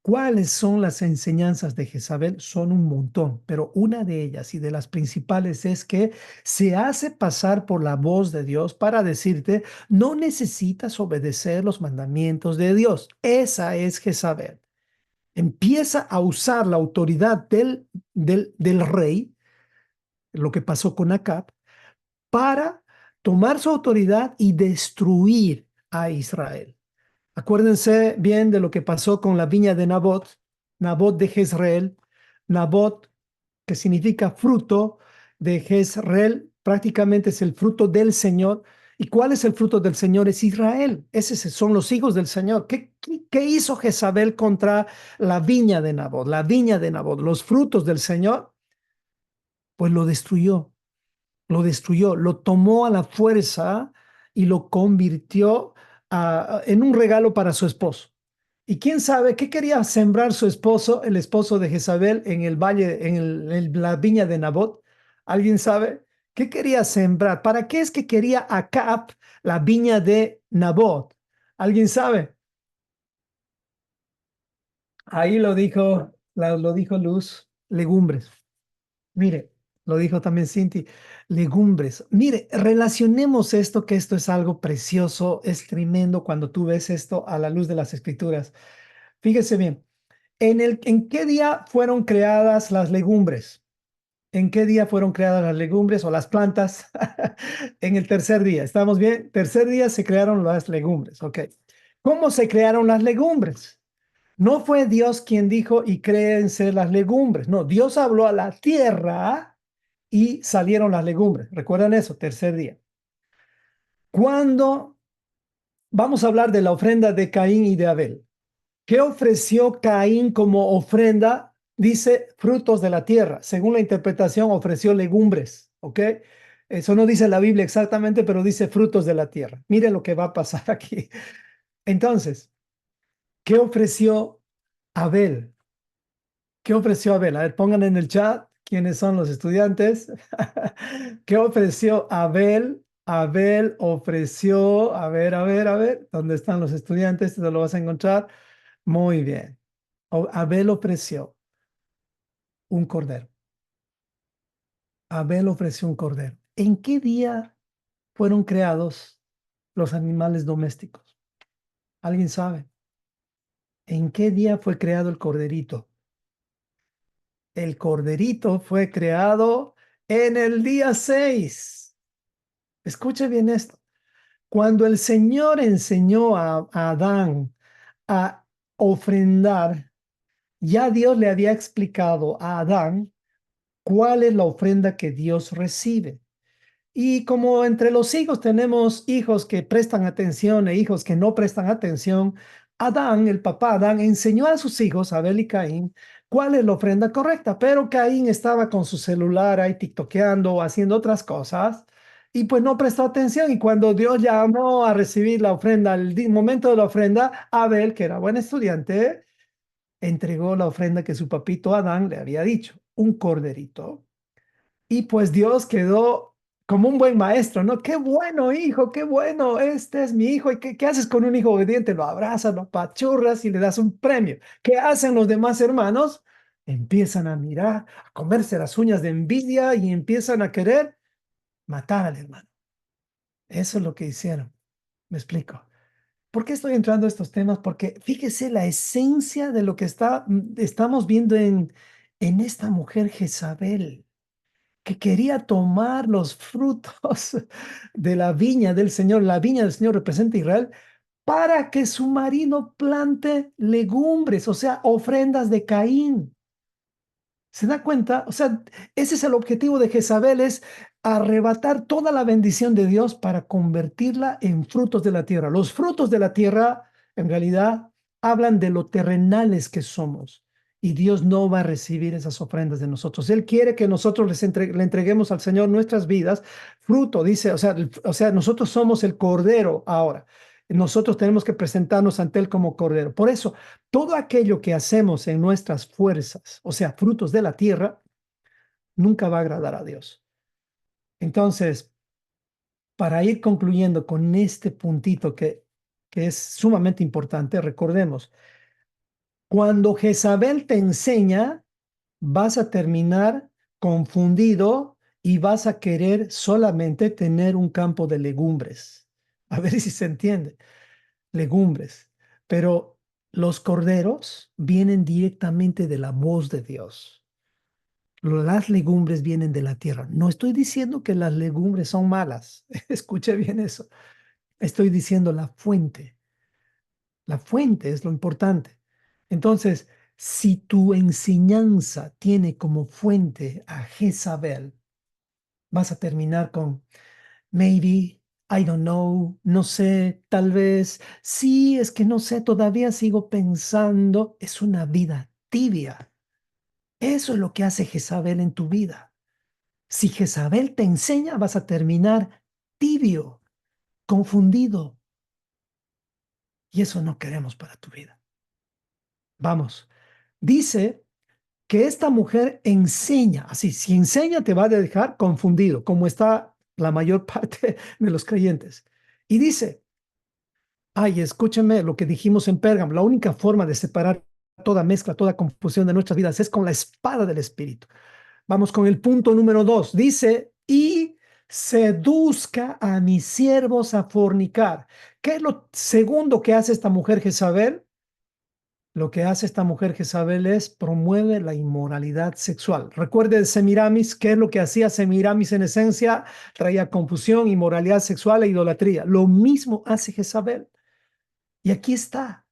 ¿Cuáles son las enseñanzas de Jezabel? Son un montón, pero una de ellas y de las principales es que se hace pasar por la voz de Dios para decirte, no necesitas obedecer los mandamientos de Dios. Esa es Jezabel. Empieza a usar la autoridad del rey, lo que pasó con Acab, para tomar su autoridad y destruir a Israel. Acuérdense bien de lo que pasó con la viña de Nabot, Nabot de Jezreel, Nabot, que significa fruto de Jezreel, prácticamente es el fruto del Señor. ¿Y cuál es el fruto del Señor? Es Israel. Esos son los hijos del Señor. ¿Qué hizo Jezabel contra la viña de Nabot? La viña de Nabot, los frutos del Señor, pues lo destruyó, lo tomó a la fuerza y lo convirtió en un regalo para su esposo. Y quién sabe qué quería sembrar su esposo, el esposo de Jezabel, en el valle, en la viña de Nabot. ¿Alguien sabe qué quería sembrar? ¿Para qué es que quería Acab la viña de Nabot? ¿Alguien sabe? Ahí lo dijo Luz, legumbres. Mire, lo dijo también Cinti, legumbres. Mire, relacionemos esto, que esto es algo precioso, es tremendo cuando tú ves esto a la luz de las escrituras. Fíjese bien, ¿en qué día fueron creadas las legumbres? ¿En qué día fueron creadas las legumbres o las plantas? En el tercer día, ¿estamos bien? Tercer día se crearon las legumbres, ok. ¿Cómo se crearon las legumbres? No fue Dios quien dijo y créense las legumbres, no, Dios habló a la tierra y salieron las legumbres. ¿Recuerdan eso? Tercer día. Cuando vamos a hablar de la ofrenda de Caín y de Abel. ¿Qué ofreció Caín como ofrenda? Dice frutos de la tierra. Según la interpretación, ofreció legumbres, ¿ok? Eso no dice la Biblia exactamente, pero dice frutos de la tierra. Mire lo que va a pasar aquí. Entonces, ¿qué ofreció Abel? ¿Qué ofreció Abel? A ver, pongan en el chat quiénes son los estudiantes. ¿Qué ofreció Abel? Abel ofreció, a ver, ¿dónde están los estudiantes? Te lo vas a encontrar. Muy bien. Abel ofreció un cordero. Abel ofreció un cordero. ¿En qué día fueron creados los animales domésticos? ¿Alguien sabe? ¿En qué día fue creado el corderito? El corderito fue creado en el día 6. Escuche bien esto. Cuando el Señor enseñó a Adán a ofrendar, ya Dios le había explicado a Adán ¿Cuál es la ofrenda que Dios recibe? Y como entre los hijos tenemos hijos que prestan atención e hijos que no prestan atención, Adán, el papá Adán, enseñó a sus hijos, Abel y Caín, cuál es la ofrenda correcta, pero Caín estaba con su celular ahí tiktokeando o haciendo otras cosas y pues no prestó atención y cuando Dios llamó a recibir la ofrenda, momento de la ofrenda, Abel, que era buen estudiante, entregó la ofrenda que su papito Adán le había dicho, un corderito. Y pues Dios quedó como un buen maestro, ¿no? Qué bueno, hijo, qué bueno, este es mi hijo. ¿Y qué haces con un hijo obediente? Lo abrazas, lo apachurras y le das un premio. ¿Qué hacen los demás hermanos? Empiezan a mirar, a comerse las uñas de envidia y empiezan a querer matar al hermano. Eso es lo que hicieron. ¿Me explico? ¿Por qué estoy entrando a estos temas? Porque fíjese la esencia de lo que estamos viendo en esta mujer Jezabel, que quería tomar los frutos de la viña del Señor. La viña del Señor representa a Israel para que su marido plante legumbres, o sea, ofrendas de Caín. ¿Se da cuenta? O sea, ese es el objetivo de Jezabel, es arrebatar toda la bendición de Dios para convertirla en frutos de la tierra. Los frutos de la tierra, en realidad, hablan de lo terrenales que somos. Y Dios no va a recibir esas ofrendas de nosotros. Él quiere que nosotros le entreguemos al Señor nuestras vidas. Fruto, dice, o sea, nosotros somos el cordero ahora. Nosotros tenemos que presentarnos ante Él como cordero. Por eso, todo aquello que hacemos en nuestras fuerzas, o sea, frutos de la tierra, nunca va a agradar a Dios. Entonces, para ir concluyendo con este puntito que es sumamente importante, recordemos, cuando Jezabel te enseña, vas a terminar confundido y vas a querer solamente tener un campo de legumbres. A ver si se entiende. Legumbres. Pero los corderos vienen directamente de la voz de Dios. Las legumbres vienen de la tierra. No estoy diciendo que las legumbres son malas. Escuche bien eso. Estoy diciendo la fuente. La fuente es lo importante. Entonces, si tu enseñanza tiene como fuente a Jezabel, vas a terminar con maybe, I don't know, no sé, tal vez, sí, es que no sé, todavía sigo pensando, es una vida tibia. Eso es lo que hace Jezabel en tu vida. Si Jezabel te enseña, vas a terminar tibio, confundido, y eso no queremos para tu vida. Vamos, dice que esta mujer enseña, así, si enseña te va a dejar confundido, como está la mayor parte de los creyentes. Y dice, ay, escúchame lo que dijimos en Pérgamo, la única forma de separar toda mezcla, toda confusión de nuestras vidas es con la espada del Espíritu. Vamos con el punto número 2. Dice, y seduzca a mis siervos a fornicar. ¿Qué es lo segundo que hace esta mujer Jezabel? Lo que hace esta mujer Jezabel es promueve la inmoralidad sexual. Recuerde de Semiramis, ¿qué es lo que hacía Semiramis en esencia? Traía confusión, inmoralidad sexual e idolatría. Lo mismo hace Jezabel. Y aquí está.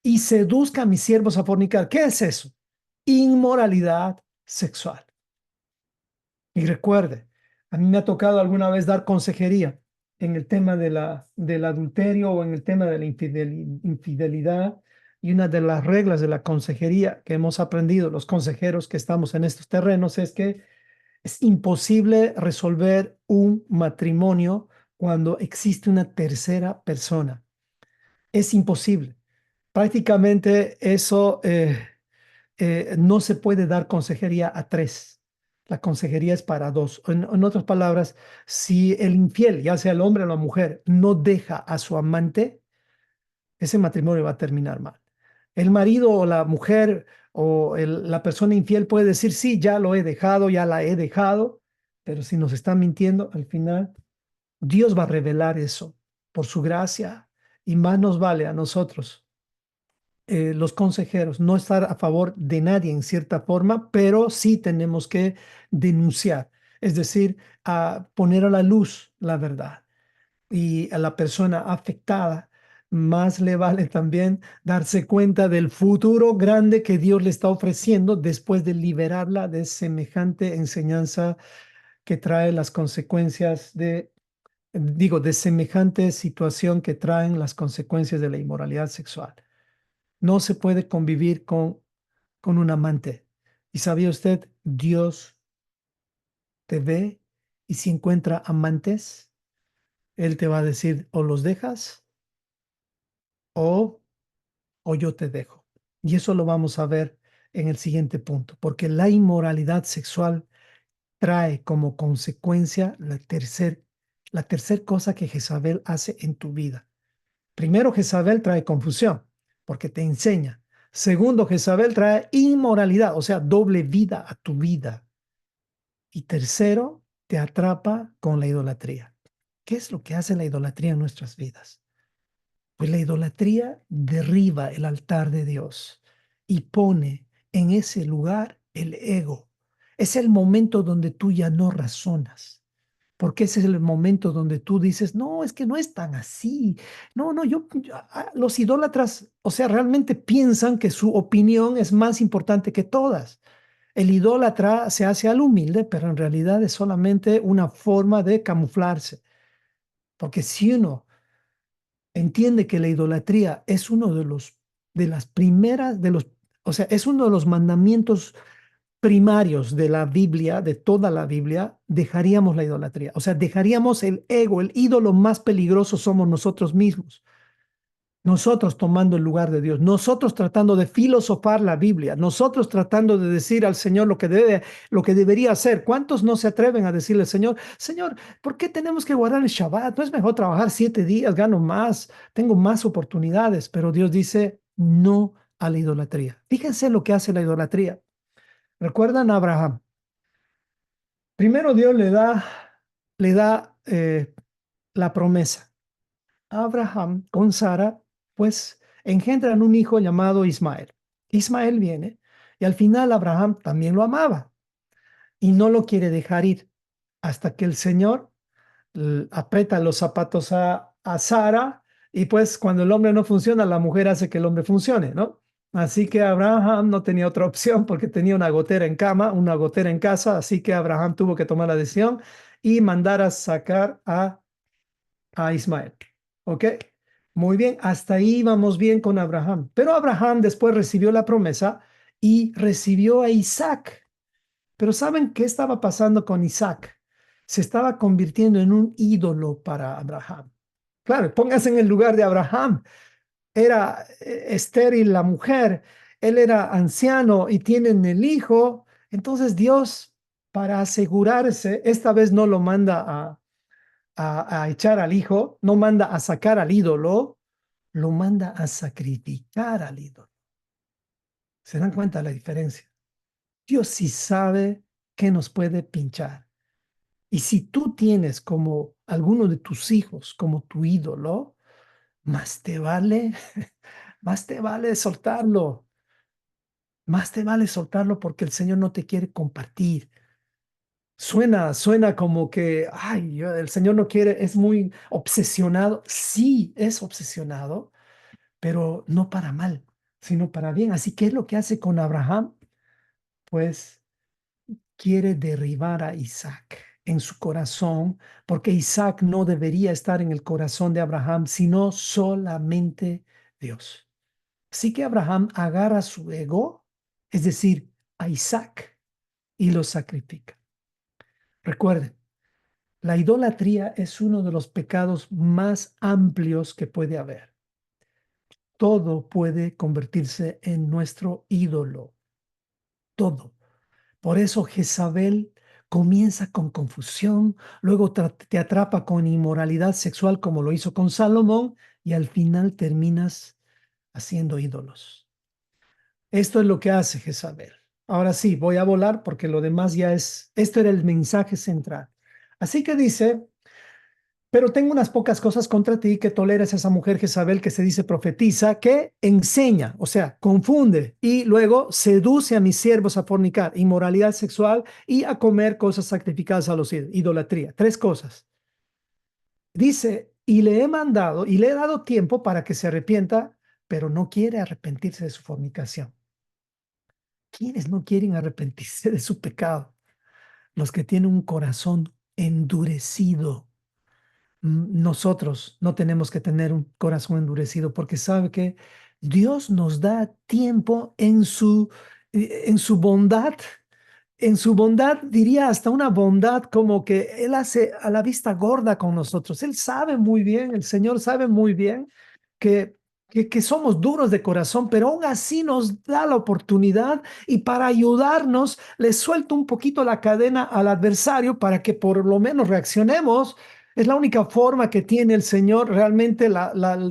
Y seduzca a mis siervos a fornicar. ¿Qué es eso? Inmoralidad sexual. Y recuerde, a mí me ha tocado alguna vez dar consejería en el tema del adulterio o en el tema de la infidelidad. Y una de las reglas de la consejería que hemos aprendido los consejeros que estamos en estos terrenos es que es imposible resolver un matrimonio cuando existe una tercera persona. Es imposible. Prácticamente eso no se puede dar consejería a tres. La consejería es para dos. En otras palabras, si el infiel, ya sea el hombre o la mujer, no deja a su amante, ese matrimonio va a terminar mal. El marido o la mujer o la persona infiel puede decir, sí, ya lo he dejado, ya la he dejado, pero si nos está mintiendo, al final Dios va a revelar eso por su gracia y más nos vale a nosotros los consejeros, no estar a favor de nadie en cierta forma, pero sí tenemos que denunciar, es decir, a poner a la luz la verdad y a la persona afectada más le vale también darse cuenta del futuro grande que Dios le está ofreciendo después de liberarla de semejante enseñanza que trae las consecuencias de semejante situación que traen las consecuencias de la inmoralidad sexual. No se puede convivir con un amante. ¿Y sabía usted? Dios te ve y si encuentra amantes, Él te va a decir o los dejas o, o yo te dejo. Y eso lo vamos a ver en el siguiente punto, porque la inmoralidad sexual trae como consecuencia la tercer cosa que Jezabel hace en tu vida. Primero, Jezabel trae confusión, porque te enseña. Segundo, Jezabel trae inmoralidad, o sea, doble vida a tu vida. Y tercero, te atrapa con la idolatría. ¿Qué es lo que hace la idolatría en nuestras vidas? Pues la idolatría derriba el altar de Dios y pone en ese lugar el ego. Es el momento donde tú ya no razonas, porque ese es el momento donde tú dices, no, es que no es tan así. No, no, los idólatras, o sea, realmente piensan que su opinión es más importante que todas. El idólatra se hace al humilde, pero en realidad es solamente una forma de camuflarse. Porque si uno entiende que la idolatría es uno de las primeras, o sea, es uno de los mandamientos primarios de la Biblia, de toda la Biblia, dejaríamos la idolatría. O sea, dejaríamos el ego, el ídolo más peligroso somos nosotros mismos. Nosotros tomando el lugar de Dios, nosotros tratando de filosofar la Biblia, nosotros tratando de decir al Señor lo que debería hacer. ¿Cuántos no se atreven a decirle al Señor, Señor, ¿por qué tenemos que guardar el Shabbat? ¿No es mejor trabajar 7 días, gano más, tengo más oportunidades? Pero Dios dice, no a la idolatría. Fíjense lo que hace la idolatría. ¿Recuerdan a Abraham? Primero Dios le da la promesa. Abraham con Sara, pues engendran un hijo llamado Ismael. Ismael viene y al final Abraham también lo amaba y no lo quiere dejar ir hasta que el Señor aprieta los zapatos a Sara y pues cuando el hombre no funciona, la mujer hace que el hombre funcione, ¿no? Así que Abraham no tenía otra opción porque tenía una gotera en cama, una gotera en casa, así que Abraham tuvo que tomar la decisión y mandar a sacar a Ismael. ¿Ok? Muy bien, hasta ahí vamos bien con Abraham. Pero Abraham después recibió la promesa y recibió a Isaac. Pero ¿saben qué estaba pasando con Isaac? Se estaba convirtiendo en un ídolo para Abraham. Claro, póngase en el lugar de Abraham. Era estéril la mujer, él era anciano y tienen el hijo. Entonces Dios, para asegurarse, esta vez no lo manda a echar al hijo, no manda a sacar al ídolo, lo manda a sacrificar al ídolo. ¿Se dan cuenta de la diferencia? Dios sí sabe que nos puede pinchar. Y si tú tienes como alguno de tus hijos como tu ídolo, más te vale, más te vale soltarlo, más te vale soltarlo porque el Señor no te quiere compartir. Suena como que, ay, el Señor no quiere, es muy obsesionado. Sí, es obsesionado, pero no para mal, sino para bien. Así que es lo que hace con Abraham, pues quiere derribar a Isaac en su corazón, porque Isaac no debería estar en el corazón de Abraham, sino solamente Dios. Así que Abraham agarra su ego, es decir, a Isaac, y lo sacrifica. Recuerden, la idolatría es uno de los pecados más amplios que puede haber. Todo puede convertirse en nuestro ídolo, todo. Por eso Jezabel comienza con confusión, luego te atrapa con inmoralidad sexual como lo hizo con Salomón y al final terminas haciendo ídolos. Esto es lo que hace Jezabel. Ahora sí, voy a volar porque lo demás esto era el mensaje central. Así que dice, pero tengo unas pocas cosas contra ti que toleras a esa mujer Jezabel que se dice profetiza, que enseña, o sea, confunde y luego seduce a mis siervos a fornicar, inmoralidad sexual y a comer cosas sacrificadas a los ídolos, idolatría. Tres cosas. Dice y le he mandado y le he dado tiempo para que se arrepienta, pero no quiere arrepentirse de su fornicación. ¿Quiénes no quieren arrepentirse de su pecado? Los que tienen un corazón endurecido. Nosotros no tenemos que tener un corazón endurecido porque sabe que Dios nos da tiempo en su bondad. En su bondad, diría hasta una bondad como que Él hace a la vista gorda con nosotros. Él sabe muy bien, el Señor sabe muy bien que, que somos duros de corazón, pero aún así nos da la oportunidad y para ayudarnos le suelta un poquito la cadena al adversario para que por lo menos reaccionemos. Es la única forma que tiene el Señor realmente,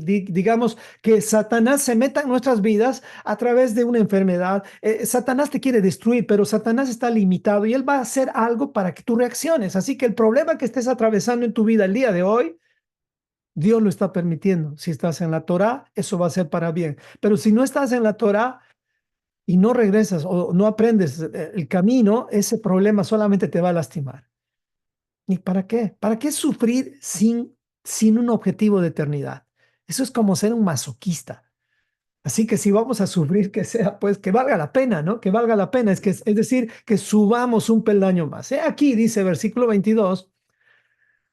digamos, que Satanás se meta en nuestras vidas a través de una enfermedad. Satanás te quiere destruir, pero Satanás está limitado y él va a hacer algo para que tú reacciones. Así que el problema que estés atravesando en tu vida el día de hoy, Dios lo está permitiendo. Si estás en la Torá, eso va a ser para bien. Pero si no estás en la Torá y no regresas o no aprendes el camino, ese problema solamente te va a lastimar. ¿Y para qué? ¿Para qué sufrir sin un objetivo de eternidad? Eso es como ser un masoquista. Así que si vamos a sufrir, que sea, pues, que valga la pena, ¿no? Que valga la pena. Es decir, que subamos un peldaño más. Aquí dice versículo 22.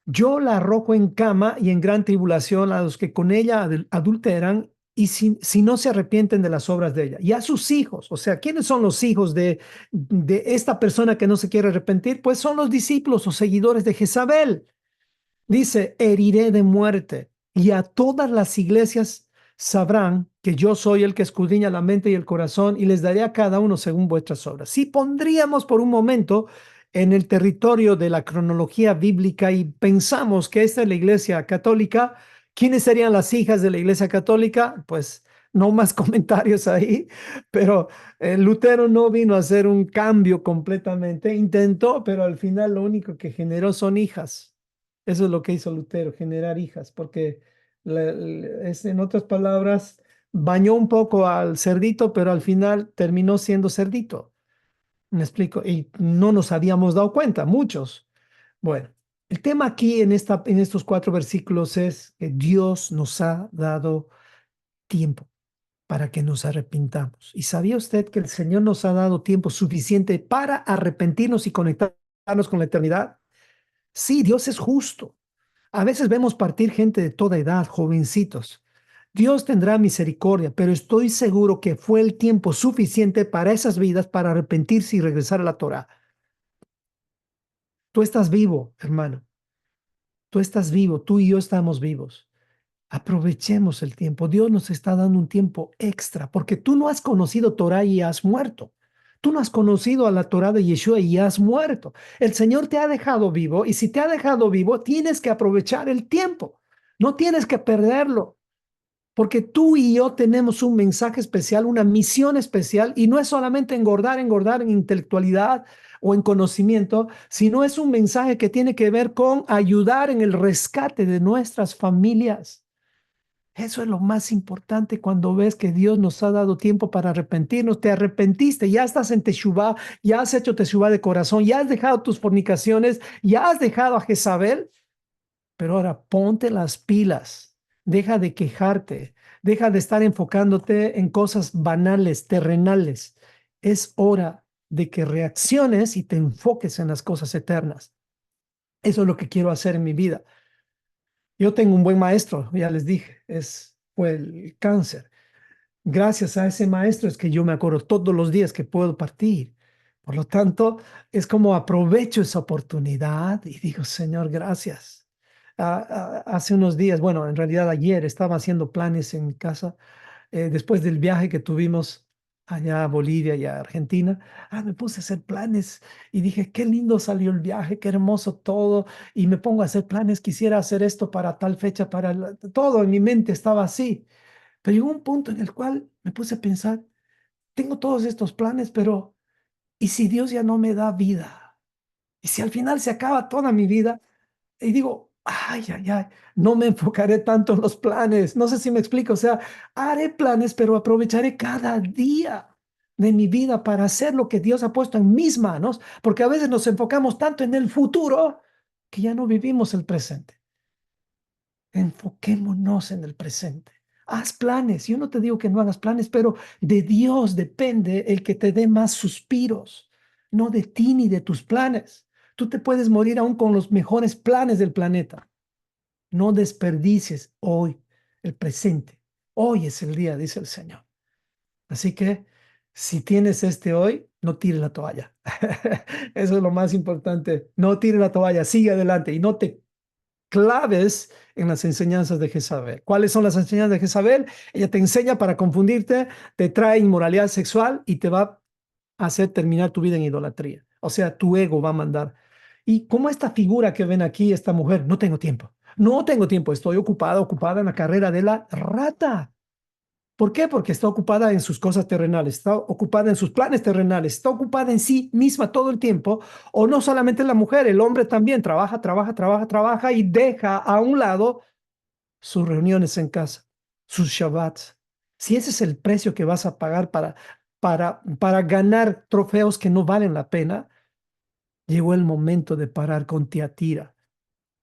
Yo la arrojo en cama y en gran tribulación a los que con ella adulteran y si no se arrepienten de las obras de ella. Y a sus hijos, o sea, ¿quiénes son los hijos de esta persona que no se quiere arrepentir? Pues son los discípulos o seguidores de Jezabel. Dice, heriré de muerte y a todas las iglesias sabrán que yo soy el que escudriña la mente y el corazón y les daré a cada uno según vuestras obras. Si pondríamos por un momento en el territorio de la cronología bíblica y pensamos que esta es la iglesia católica, ¿quiénes serían las hijas de la iglesia católica? Pues no más comentarios ahí, pero Lutero no vino a hacer un cambio completamente, intentó, pero al final lo único que generó son hijas. Eso es lo que hizo Lutero, generar hijas, porque en otras palabras, bañó un poco al cerdito, pero al final terminó siendo cerdito. Me explico, y no nos habíamos dado cuenta, muchos. Bueno, el tema aquí en estos 4 versículos es que Dios nos ha dado tiempo para que nos arrepintamos. ¿Y sabía usted que el Señor nos ha dado tiempo suficiente para arrepentirnos y conectarnos con la eternidad? Sí, Dios es justo. A veces vemos partir gente de toda edad, jovencitos. Dios tendrá misericordia, pero estoy seguro que fue el tiempo suficiente para esas vidas para arrepentirse y regresar a la Torá. Tú estás vivo, hermano. Tú estás vivo, tú y yo estamos vivos. Aprovechemos el tiempo. Dios nos está dando un tiempo extra porque tú no has conocido Torá y has muerto. Tú no has conocido a la Torá de Yeshua y has muerto. El Señor te ha dejado vivo y si te ha dejado vivo, tienes que aprovechar el tiempo. No tienes que perderlo porque tú y yo tenemos un mensaje especial, una misión especial y no es solamente engordar en intelectualidad o en conocimiento, sino es un mensaje que tiene que ver con ayudar en el rescate de nuestras familias. Eso es lo más importante cuando ves que Dios nos ha dado tiempo para arrepentirnos. Te arrepentiste, ya estás en Teshuvá, ya has hecho Teshuvá de corazón, ya has dejado tus fornicaciones, ya has dejado a Jezabel, pero ahora ponte las pilas, deja de quejarte, deja de estar enfocándote en cosas banales, terrenales. Es hora de que reacciones y te enfoques en las cosas eternas. Eso es lo que quiero hacer en mi vida. Yo tengo un buen maestro, ya les dije, fue el cáncer. Gracias a ese maestro es que yo me acuerdo todos los días que puedo partir. Por lo tanto, es como aprovecho esa oportunidad y digo, Señor, gracias. Hace unos días, bueno, en realidad ayer estaba haciendo planes en mi casa después del viaje que tuvimos allá a Bolivia y a Argentina, me puse a hacer planes y dije, qué lindo salió el viaje, qué hermoso todo, y me pongo a hacer planes, quisiera hacer esto para tal fecha, todo en mi mente estaba así, pero llegó un punto en el cual me puse a pensar, tengo todos estos planes, pero ¿y si Dios ya no me da vida? ¿Y si al final se acaba toda mi vida? Y digo, ay, ay, ay, no me enfocaré tanto en los planes. No sé si me explico. O sea, haré planes, pero aprovecharé cada día de mi vida para hacer lo que Dios ha puesto en mis manos, porque a veces nos enfocamos tanto en el futuro que ya no vivimos el presente. Enfoquémonos en el presente. Haz planes. Yo no te digo que no hagas planes, pero de Dios depende el que te dé más suspiros, no de ti ni de tus planes. Tú te puedes morir aún con los mejores planes del planeta. No desperdicies hoy el presente. Hoy es el día, dice el Señor. Así que si tienes este hoy, no tires la toalla. Eso es lo más importante. No tires la toalla, sigue adelante y no te claves en las enseñanzas de Jezabel. ¿Cuáles son las enseñanzas de Jezabel? Ella te enseña para confundirte, te trae inmoralidad sexual y te va a hacer terminar tu vida en idolatría. O sea, tu ego va a mandar. Y como esta figura que ven aquí, esta mujer, no tengo tiempo. No tengo tiempo, estoy ocupada en la carrera de la rata. ¿Por qué? Porque está ocupada en sus cosas terrenales, está ocupada en sus planes terrenales, está ocupada en sí misma todo el tiempo, o no solamente la mujer, el hombre también trabaja y deja a un lado sus reuniones en casa, sus Shabbats. Si ese es el precio que vas a pagar para ganar trofeos que no valen la pena, llegó el momento de parar con Tiatira.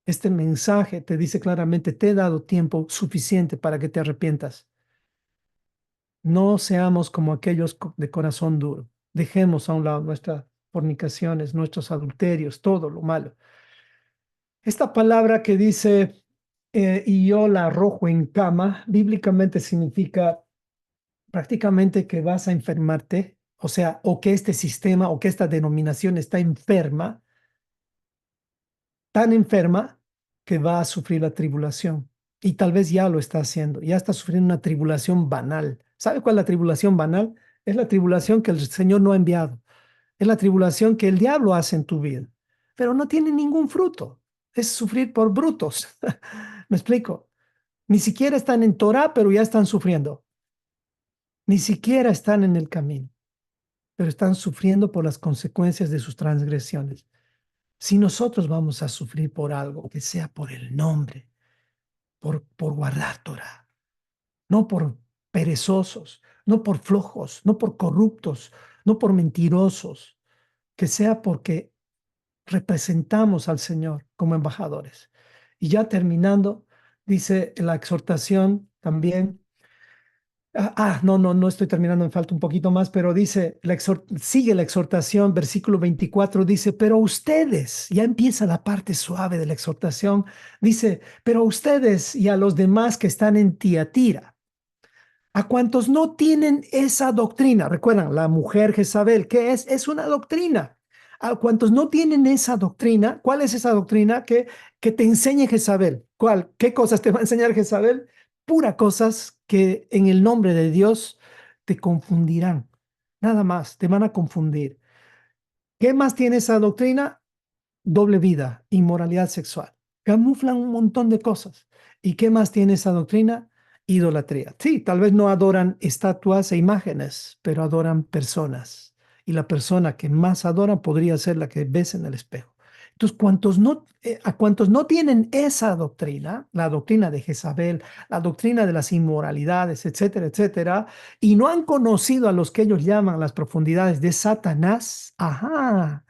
Este mensaje te dice claramente, te he dado tiempo suficiente para que te arrepientas. No seamos como aquellos de corazón duro. Dejemos a un lado nuestras fornicaciones, nuestros adulterios, todo lo malo. Esta palabra que dice, y yo la arrojo en cama, bíblicamente significa prácticamente que vas a enfermarte, o sea, o que este sistema o que esta denominación está enferma, tan enferma que va a sufrir la tribulación. Y tal vez ya lo está haciendo, ya está sufriendo una tribulación banal. ¿Sabe cuál es la tribulación banal? Es la tribulación que el Señor no ha enviado. Es la tribulación que el diablo hace en tu vida, pero no tiene ningún fruto. Es sufrir por brutos. ¿Me explico? Ni siquiera están en Torah, pero ya están sufriendo. Ni siquiera están en el camino, pero están sufriendo por las consecuencias de sus transgresiones. Si nosotros vamos a sufrir por algo, que sea por el nombre, por guardar Torah, no por perezosos, no por flojos, no por corruptos, no por mentirosos, que sea porque representamos al Señor como embajadores. Y ya terminando, dice la exhortación también. No estoy terminando, me falta un poquito más, pero dice, sigue la exhortación, versículo 24 dice, pero ustedes, ya empieza la parte suave de la exhortación, dice, pero ustedes y a los demás que están en Tiatira, a cuantos no tienen esa doctrina, recuerdan, la mujer Jezabel, ¿qué es? Es una doctrina. A cuantos no tienen esa doctrina, ¿cuál es esa doctrina que te enseñe Jezabel? ¿Cuál? ¿Qué cosas te va a enseñar Jezabel? Pura cosas que en el nombre de Dios te confundirán. Nada más, te van a confundir. ¿Qué más tiene esa doctrina? Doble vida, inmoralidad sexual. Camuflan un montón de cosas. ¿Y qué más tiene esa doctrina? Idolatría. Sí, tal vez no adoran estatuas e imágenes, pero adoran personas. Y la persona que más adoran podría ser la que ves en el espejo. Entonces, a cuantos no tienen esa doctrina, la doctrina de Jezabel, la doctrina de las inmoralidades, etcétera, etcétera, y no han conocido a los que ellos llaman las profundidades de Satanás, ajá,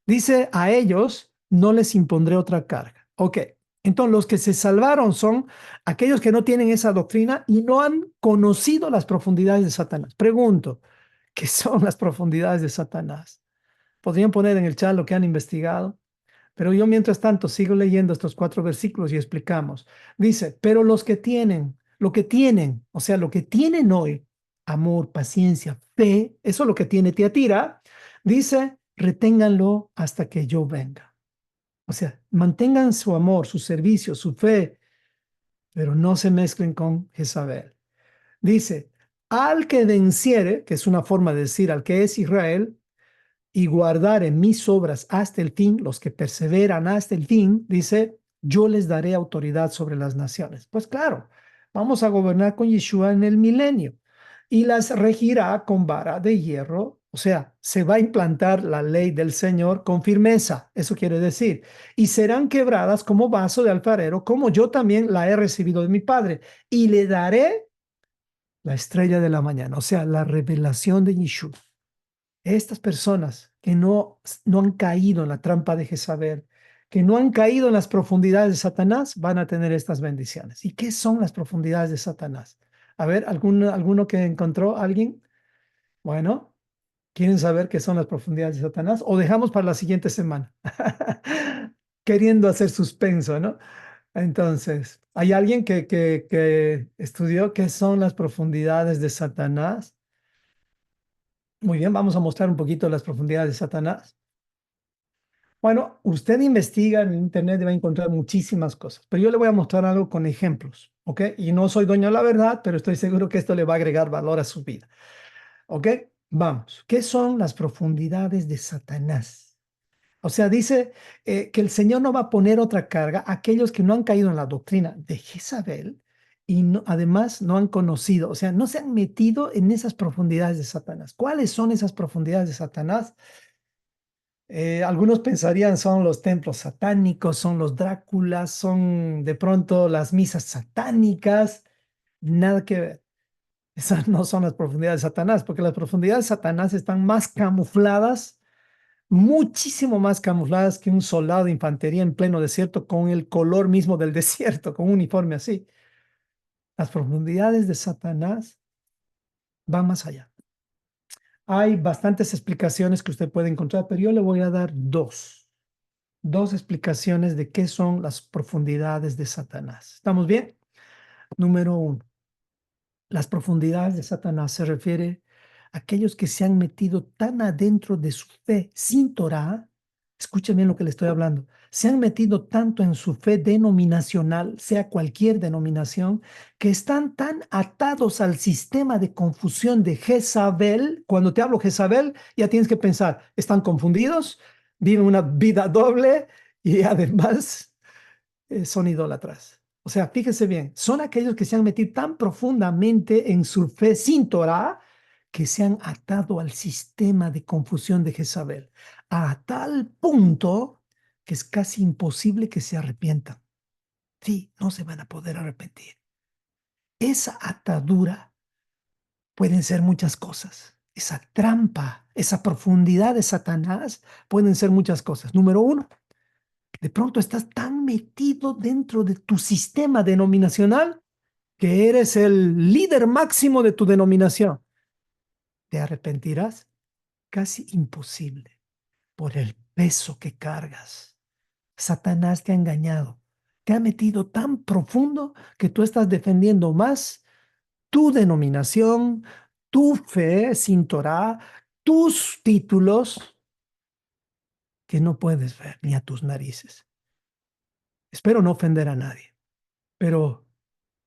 dice, a ellos no les impondré otra carga. Ok, entonces los que se salvaron son aquellos que no tienen esa doctrina y no han conocido las profundidades de Satanás. Pregunto, ¿qué son las profundidades de Satanás? Podrían poner en el chat lo que han investigado, pero yo mientras tanto sigo leyendo estos 4 versículos y explicamos. Dice, pero los que tienen, lo que tienen, o sea, lo que tienen hoy, amor, paciencia, fe, eso es lo que tiene Tiatira, dice, reténganlo hasta que yo venga. O sea, mantengan su amor, su servicio, su fe, pero no se mezclen con Jezabel. Dice, al que venciere, que es una forma de decir al que es Israel, y guardar en mis obras hasta el fin, los que perseveran hasta el fin, dice, yo les daré autoridad sobre las naciones. Pues claro, vamos a gobernar con Yeshua en el milenio y las regirá con vara de hierro, o sea, se va a implantar la ley del Señor con firmeza, eso quiere decir, y serán quebradas como vaso de alfarero, como yo también la he recibido de mi Padre, y le daré la estrella de la mañana, o sea, la revelación de Yeshua. Estas personas que no han caído en la trampa de Jezabel, que no han caído en las profundidades de Satanás van a tener estas bendiciones. ¿Y qué son las profundidades de Satanás? A ver, ¿alguno que encontró alguien? Bueno, ¿quieren saber qué son las profundidades de Satanás? O dejamos para la siguiente semana. Queriendo hacer suspenso, ¿no? Entonces, ¿hay alguien que estudió qué son las profundidades de Satanás? Muy bien, vamos a mostrar un poquito las profundidades de Satanás. Bueno, usted investiga en internet y va a encontrar muchísimas cosas, pero yo le voy a mostrar algo con ejemplos, ¿ok? Y no soy dueño de la verdad, pero estoy seguro que esto le va a agregar valor a su vida, ¿ok? Vamos, ¿qué son las profundidades de Satanás? O sea, dice que el Señor no va a poner otra carga a aquellos que no han caído en la doctrina de Jezabel y además no han conocido, o sea, no se han metido en esas profundidades de Satanás. ¿Cuáles son esas profundidades de Satanás? Algunos pensarían son los templos satánicos, son los Dráculas, son de pronto las misas satánicas. Nada que ver. Esas no son las profundidades de Satanás, porque las profundidades de Satanás están más camufladas, muchísimo más camufladas que un soldado de infantería en pleno desierto con el color mismo del desierto, con un uniforme así. Las profundidades de Satanás van más allá. Hay bastantes explicaciones que usted puede encontrar, pero yo le voy a dar dos explicaciones de qué son las profundidades de Satanás. ¿Estamos bien? Número uno, las profundidades de Satanás se refiere a aquellos que se han metido tan adentro de su fe sin Torah. Escuchen bien lo que le estoy hablando. Se han metido tanto en su fe denominacional, sea cualquier denominación, que están tan atados al sistema de confusión de Jezabel. Cuando te hablo Jezabel, ya tienes que pensar, están confundidos, viven una vida doble y además son idólatras. O sea, fíjese bien, son aquellos que se han metido tan profundamente en su fe sin Torah que se han atado al sistema de confusión de Jezabel, a tal punto que es casi imposible que se arrepientan. Sí, no se van a poder arrepentir. Esa atadura pueden ser muchas cosas. Esa trampa, esa profundidad de Satanás pueden ser muchas cosas. Número uno, de pronto estás tan metido dentro de tu sistema denominacional que eres el líder máximo de tu denominación. ¿Te arrepentirás? Casi imposible por el peso que cargas. Satanás te ha engañado, te ha metido tan profundo que tú estás defendiendo más tu denominación, tu fe sin Torah, tus títulos, que no puedes ver ni a tus narices. Espero no ofender a nadie, pero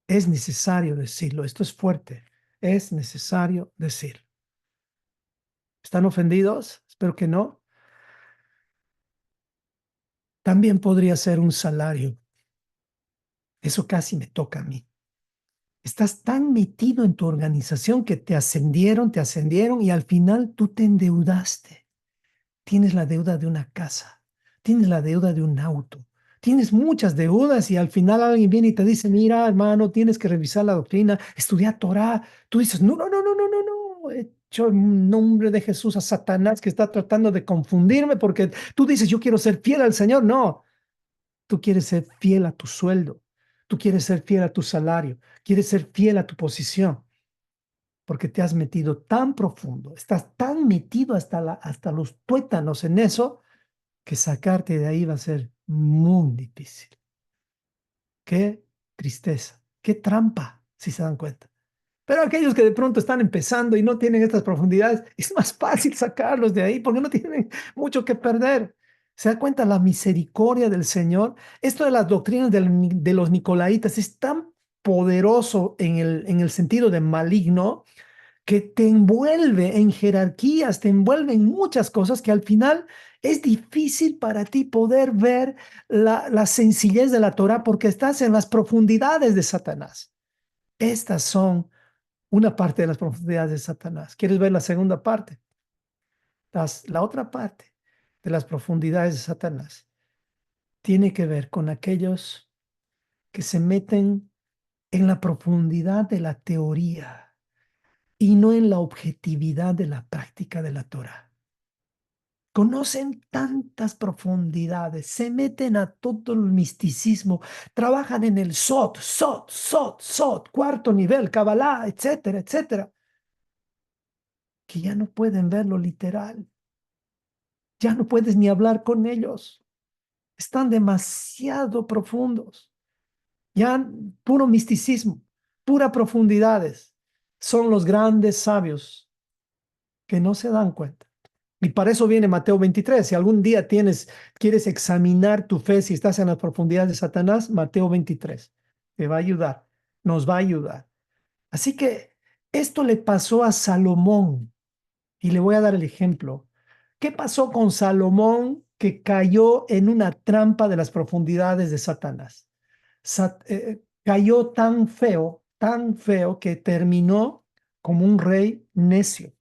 es necesario decirlo. Esto es fuerte. Es necesario decirlo. ¿Están ofendidos? Espero que no. También podría ser un salario. Eso casi me toca a mí. Estás tan metido en tu organización que te ascendieron y al final tú te endeudaste. Tienes la deuda de una casa, tienes la deuda de un auto, tienes muchas deudas y al final alguien viene y te dice, mira, hermano, tienes que revisar la doctrina, estudiar Torah. Tú dices, no, no, no, no, no, no, no. He hecho en nombre de Jesús a Satanás que está tratando de confundirme porque tú dices, yo quiero ser fiel al Señor. No, tú quieres ser fiel a tu sueldo, tú quieres ser fiel a tu salario, quieres ser fiel a tu posición porque te has metido tan profundo, estás tan metido hasta los tuétanos en eso, que sacarte de ahí va a ser muy difícil. Qué tristeza, qué trampa, si se dan cuenta. Pero aquellos que de pronto están empezando y no tienen estas profundidades, es más fácil sacarlos de ahí porque no tienen mucho que perder. ¿Se da cuenta la misericordia del Señor? Esto de las doctrinas de los nicolaitas es tan poderoso en el sentido de maligno que te envuelve en jerarquías, te envuelve en muchas cosas que al final es difícil para ti poder ver la sencillez de la Torah porque estás en las profundidades de Satanás. Estas son una parte de las profundidades de Satanás. ¿Quieres ver la segunda parte? La otra parte de las profundidades de Satanás tiene que ver con aquellos que se meten en la profundidad de la teoría y no en la objetividad de la práctica de la Torah. Conocen tantas profundidades, se meten a todo el misticismo, trabajan en el Sot, cuarto nivel, Kabbalah, etcétera, etcétera, que ya no pueden ver lo literal, ya no puedes ni hablar con ellos, están demasiado profundos, ya puro misticismo, pura profundidades, son los grandes sabios que no se dan cuenta. Y para eso viene Mateo 23. Si algún día quieres examinar tu fe, si estás en las profundidades de Satanás, Mateo 23 te va a ayudar, nos va a ayudar. Así que esto le pasó a Salomón y le voy a dar el ejemplo. ¿Qué pasó con Salomón que cayó en una trampa de las profundidades de Satanás? Cayó tan feo que terminó como un rey necio,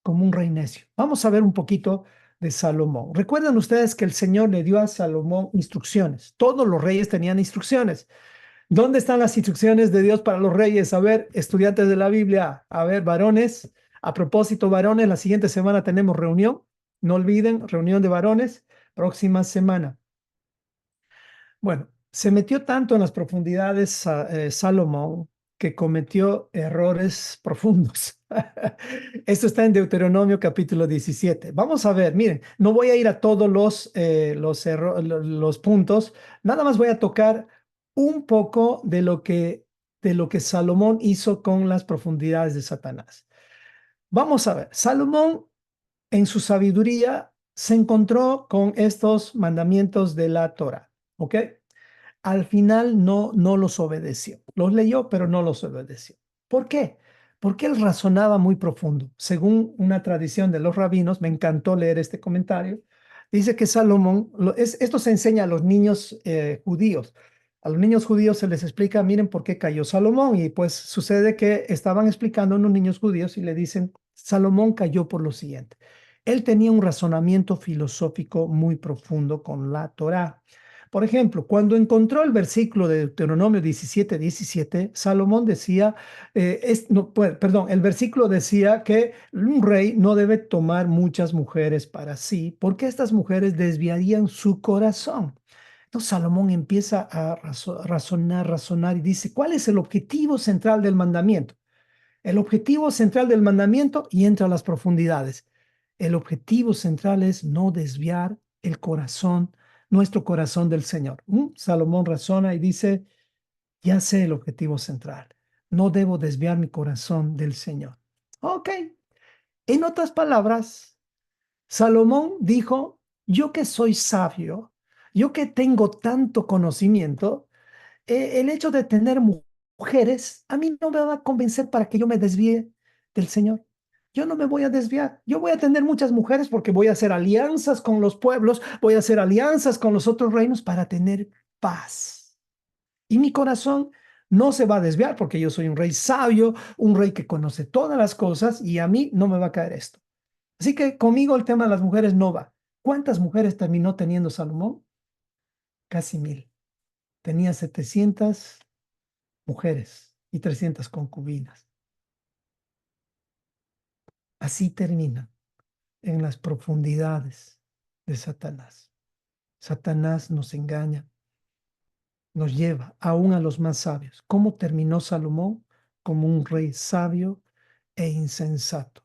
como un rey necio. Vamos a ver un poquito de Salomón. Recuerdan ustedes que el Señor le dio a Salomón instrucciones. Todos los reyes tenían instrucciones. ¿Dónde están las instrucciones de Dios para los reyes? A ver, estudiantes de la Biblia, a ver, varones. A propósito, varones, la siguiente semana tenemos reunión. No olviden, reunión de varones, próxima semana. Bueno, se metió tanto en las profundidades Salomón que cometió errores profundos. Esto está en Deuteronomio capítulo 17. Vamos a ver, miren, no voy a ir a todos los puntos, nada más voy a tocar un poco de lo que Salomón hizo con las profundidades de Satanás. Vamos a ver, Salomón en su sabiduría se encontró con estos mandamientos de la Torah, ¿ok? Al final no los obedeció. Los leyó, pero no los obedeció. ¿Por qué? Porque él razonaba muy profundo. Según una tradición de los rabinos, me encantó leer este comentario, dice que Salomón, esto se enseña a los niños judíos. A los niños judíos se les explica, miren por qué cayó Salomón. Y pues sucede que estaban explicando a unos niños judíos y le dicen, Salomón cayó por lo siguiente. Él tenía un razonamiento filosófico muy profundo con la Torá. Por ejemplo, cuando encontró el versículo de Deuteronomio 17:17, Salomón decía, no, perdón, el versículo decía que un rey no debe tomar muchas mujeres para sí, porque estas mujeres desviarían su corazón. Entonces Salomón empieza a razonar y dice, ¿cuál es el objetivo central del mandamiento? El objetivo central del mandamiento y entra a las profundidades. El objetivo central es no desviar el corazón, nuestro corazón del Señor. Salomón razona y dice, ya sé el objetivo central. No debo desviar mi corazón del Señor. Ok. En otras palabras, Salomón dijo, yo que soy sabio, yo que tengo tanto conocimiento, el hecho de tener mujeres a mí no me va a convencer para que yo me desvíe del Señor. Yo no me voy a desviar. Yo voy a tener muchas mujeres porque voy a hacer alianzas con los pueblos, voy a hacer alianzas con los otros reinos para tener paz. Y mi corazón no se va a desviar porque yo soy un rey sabio, un rey que conoce todas las cosas y a mí no me va a caer esto. Así que conmigo el tema de las mujeres no va. ¿Cuántas mujeres terminó teniendo Salomón? Casi 1000. Tenía 700 mujeres y 300 concubinas. Así termina en las profundidades de Satanás. Satanás nos engaña, nos lleva aún a los más sabios. ¿Cómo terminó Salomón? Como un rey sabio e insensato.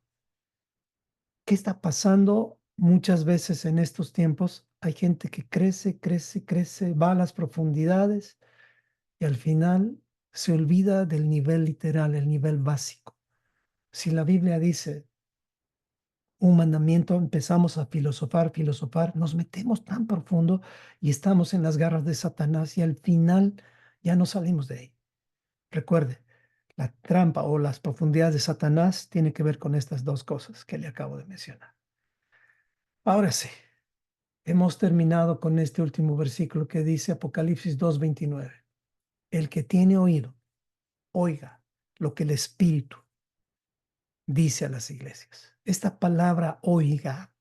¿Qué está pasando muchas veces en estos tiempos? Hay gente que crece, va a las profundidades y al final se olvida del nivel literal, el nivel básico. Si la Biblia dice un mandamiento, empezamos a filosofar, nos metemos tan profundo y estamos en las garras de Satanás y al final ya no salimos de ahí. Recuerde, la trampa o las profundidades de Satanás tiene que ver con estas dos cosas que le acabo de mencionar. Ahora sí, hemos terminado con este último versículo que dice Apocalipsis 2:29. El que tiene oído, oiga lo que el Espíritu dice a las iglesias. Esta palabra oiga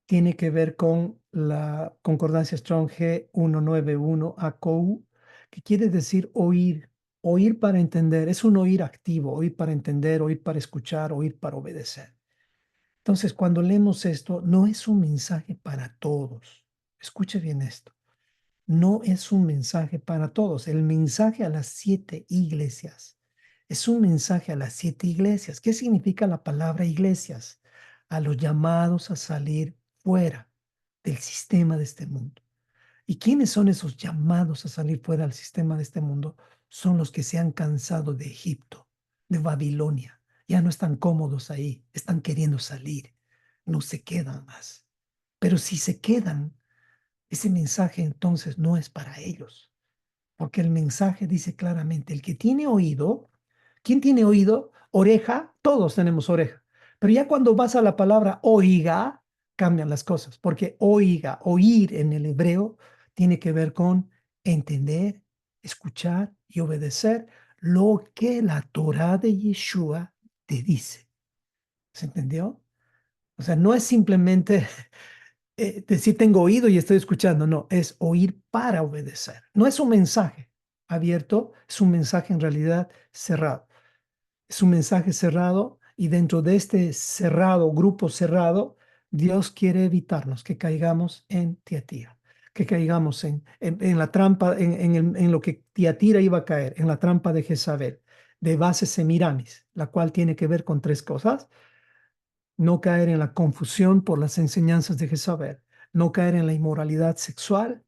tiene que ver con la concordancia Strong G191 ACOU, que quiere decir oír, oír para entender. Es un oír activo, oír para entender, oír para escuchar, oír para obedecer. Entonces, cuando leemos esto, no es un mensaje para todos. Escuche bien esto. No es un mensaje para todos. El mensaje a las 7 iglesias es un mensaje a las 7 iglesias. ¿Qué significa la palabra iglesias? A los llamados a salir fuera del sistema de este mundo. ¿Y quiénes son esos llamados a salir fuera del sistema de este mundo? Son los que se han cansado de Egipto, de Babilonia. Ya no están cómodos ahí, están queriendo salir. No se quedan más. Pero si se quedan, ese mensaje entonces no es para ellos, porque el mensaje dice claramente, el que tiene oído, ¿quién tiene oído? Oreja, todos tenemos oreja. Pero ya cuando vas a la palabra oiga, cambian las cosas, porque oiga, oír en el hebreo tiene que ver con entender, escuchar y obedecer lo que la Torah de Yeshua te dice. ¿Se entendió? O sea, no es simplemente decir tengo oído y estoy escuchando, no, es oír para obedecer. No es un mensaje abierto, es un mensaje en realidad cerrado. Es un mensaje cerrado y dentro de este cerrado, grupo cerrado, Dios quiere evitarnos que caigamos en Tiatira, que caigamos en la trampa, en lo que Tiatira iba a caer, en la trampa de Jezabel, de base Semiramis, la cual tiene que ver con 3 cosas: no caer en la confusión por las enseñanzas de Jezabel, no caer en la inmoralidad sexual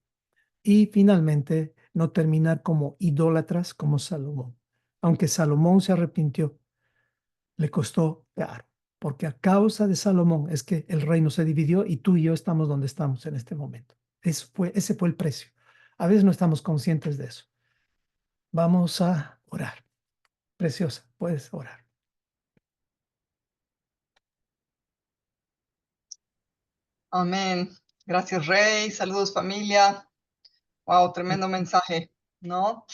y finalmente no terminar como idólatras como Salomón. Aunque Salomón se arrepintió, le costó caro, porque a causa de Salomón es que el reino se dividió y tú y yo estamos donde estamos en este momento. Ese fue el precio. A veces no estamos conscientes de eso. Vamos a orar. Preciosa, puedes orar. Amén. Gracias, Rey. Saludos, familia. Wow, tremendo mensaje, ¿no?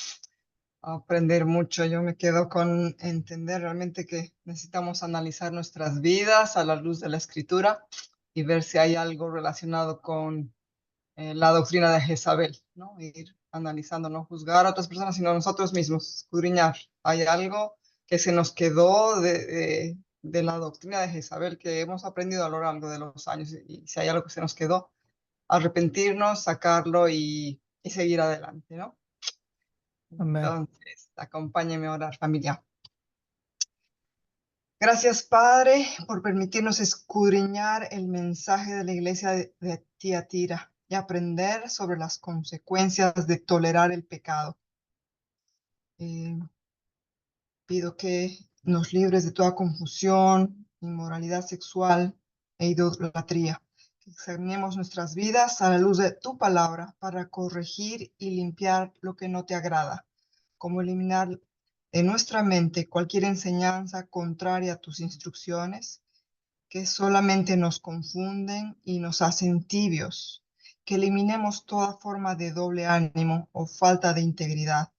Aprender mucho. Yo me quedo con entender realmente que necesitamos analizar nuestras vidas a la luz de la Escritura y ver si hay algo relacionado con la doctrina de Jezabel, ¿no? Ir analizando, no juzgar a otras personas, sino a nosotros mismos, escudriñar. ¿Hay algo que se nos quedó de la doctrina de Jezabel que hemos aprendido a lo largo de los años? Y si hay algo que se nos quedó, arrepentirnos, sacarlo y seguir adelante, ¿no? Amén. Entonces, acompáñenme a orar, familia. Gracias, Padre, por permitirnos escudriñar el mensaje de la iglesia de Tiatira y aprender sobre las consecuencias de tolerar el pecado. Eh, Pido que nos libres de toda confusión, inmoralidad sexual e idolatría. Que examinemos nuestras vidas a la luz de tu palabra para corregir y limpiar lo que no te agrada, como eliminar de nuestra mente cualquier enseñanza contraria a tus instrucciones que solamente nos confunden y nos hacen tibios, que eliminemos toda forma de doble ánimo o falta de integridad,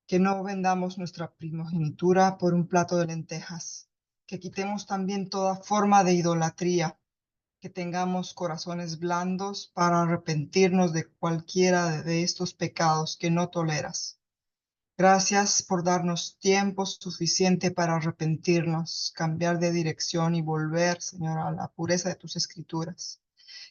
que no vendamos nuestra primogenitura por un plato de lentejas, que quitemos también toda forma de idolatría, que tengamos corazones blandos para arrepentirnos de cualquiera de estos pecados que no toleras. Gracias por darnos tiempo suficiente para arrepentirnos, cambiar de dirección y volver, Señor, a la pureza de tus escrituras.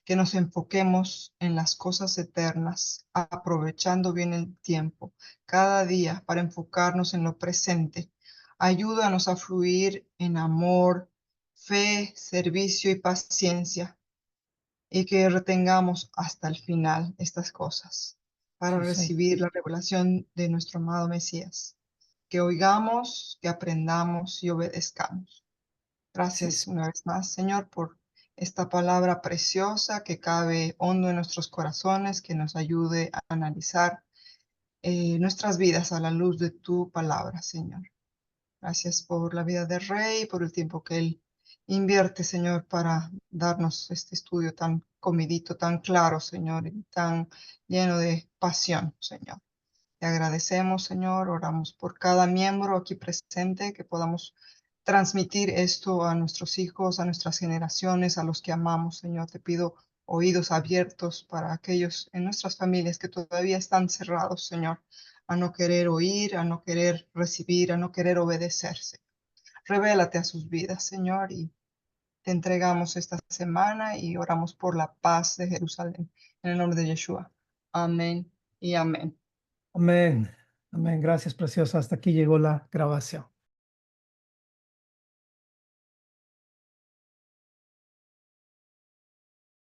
Que nos enfoquemos en las cosas eternas, aprovechando bien el tiempo, cada día para enfocarnos en lo presente. Ayúdanos a fluir en amor, fe, servicio y paciencia, y que retengamos hasta el final estas cosas para Sí, Señor. recibir la revelación de nuestro amado Mesías. Que oigamos, que aprendamos y obedezcamos. Sí, Gracias una vez más, Señor, por esta palabra preciosa que cabe hondo en nuestros corazones, que nos ayude a analizar nuestras vidas a la luz de tu palabra, Señor. Gracias por la vida del Rey, por el tiempo que Él invierte, Señor, para darnos este estudio tan comidito, tan claro, Señor, y tan lleno de pasión, Señor. Te agradecemos, Señor, oramos por cada miembro aquí presente, que podamos transmitir esto a nuestros hijos, a nuestras generaciones, a los que amamos, Señor. Te pido oídos abiertos para aquellos en nuestras familias que todavía están cerrados, Señor, a no querer oír, a no querer recibir, a no querer obedecerse. Revélate a sus vidas, Señor, y te entregamos esta semana y oramos por la paz de Jerusalén. En el nombre de Yeshua. Amén y amén. Amén. Amén. Gracias, preciosa. Hasta aquí llegó la grabación.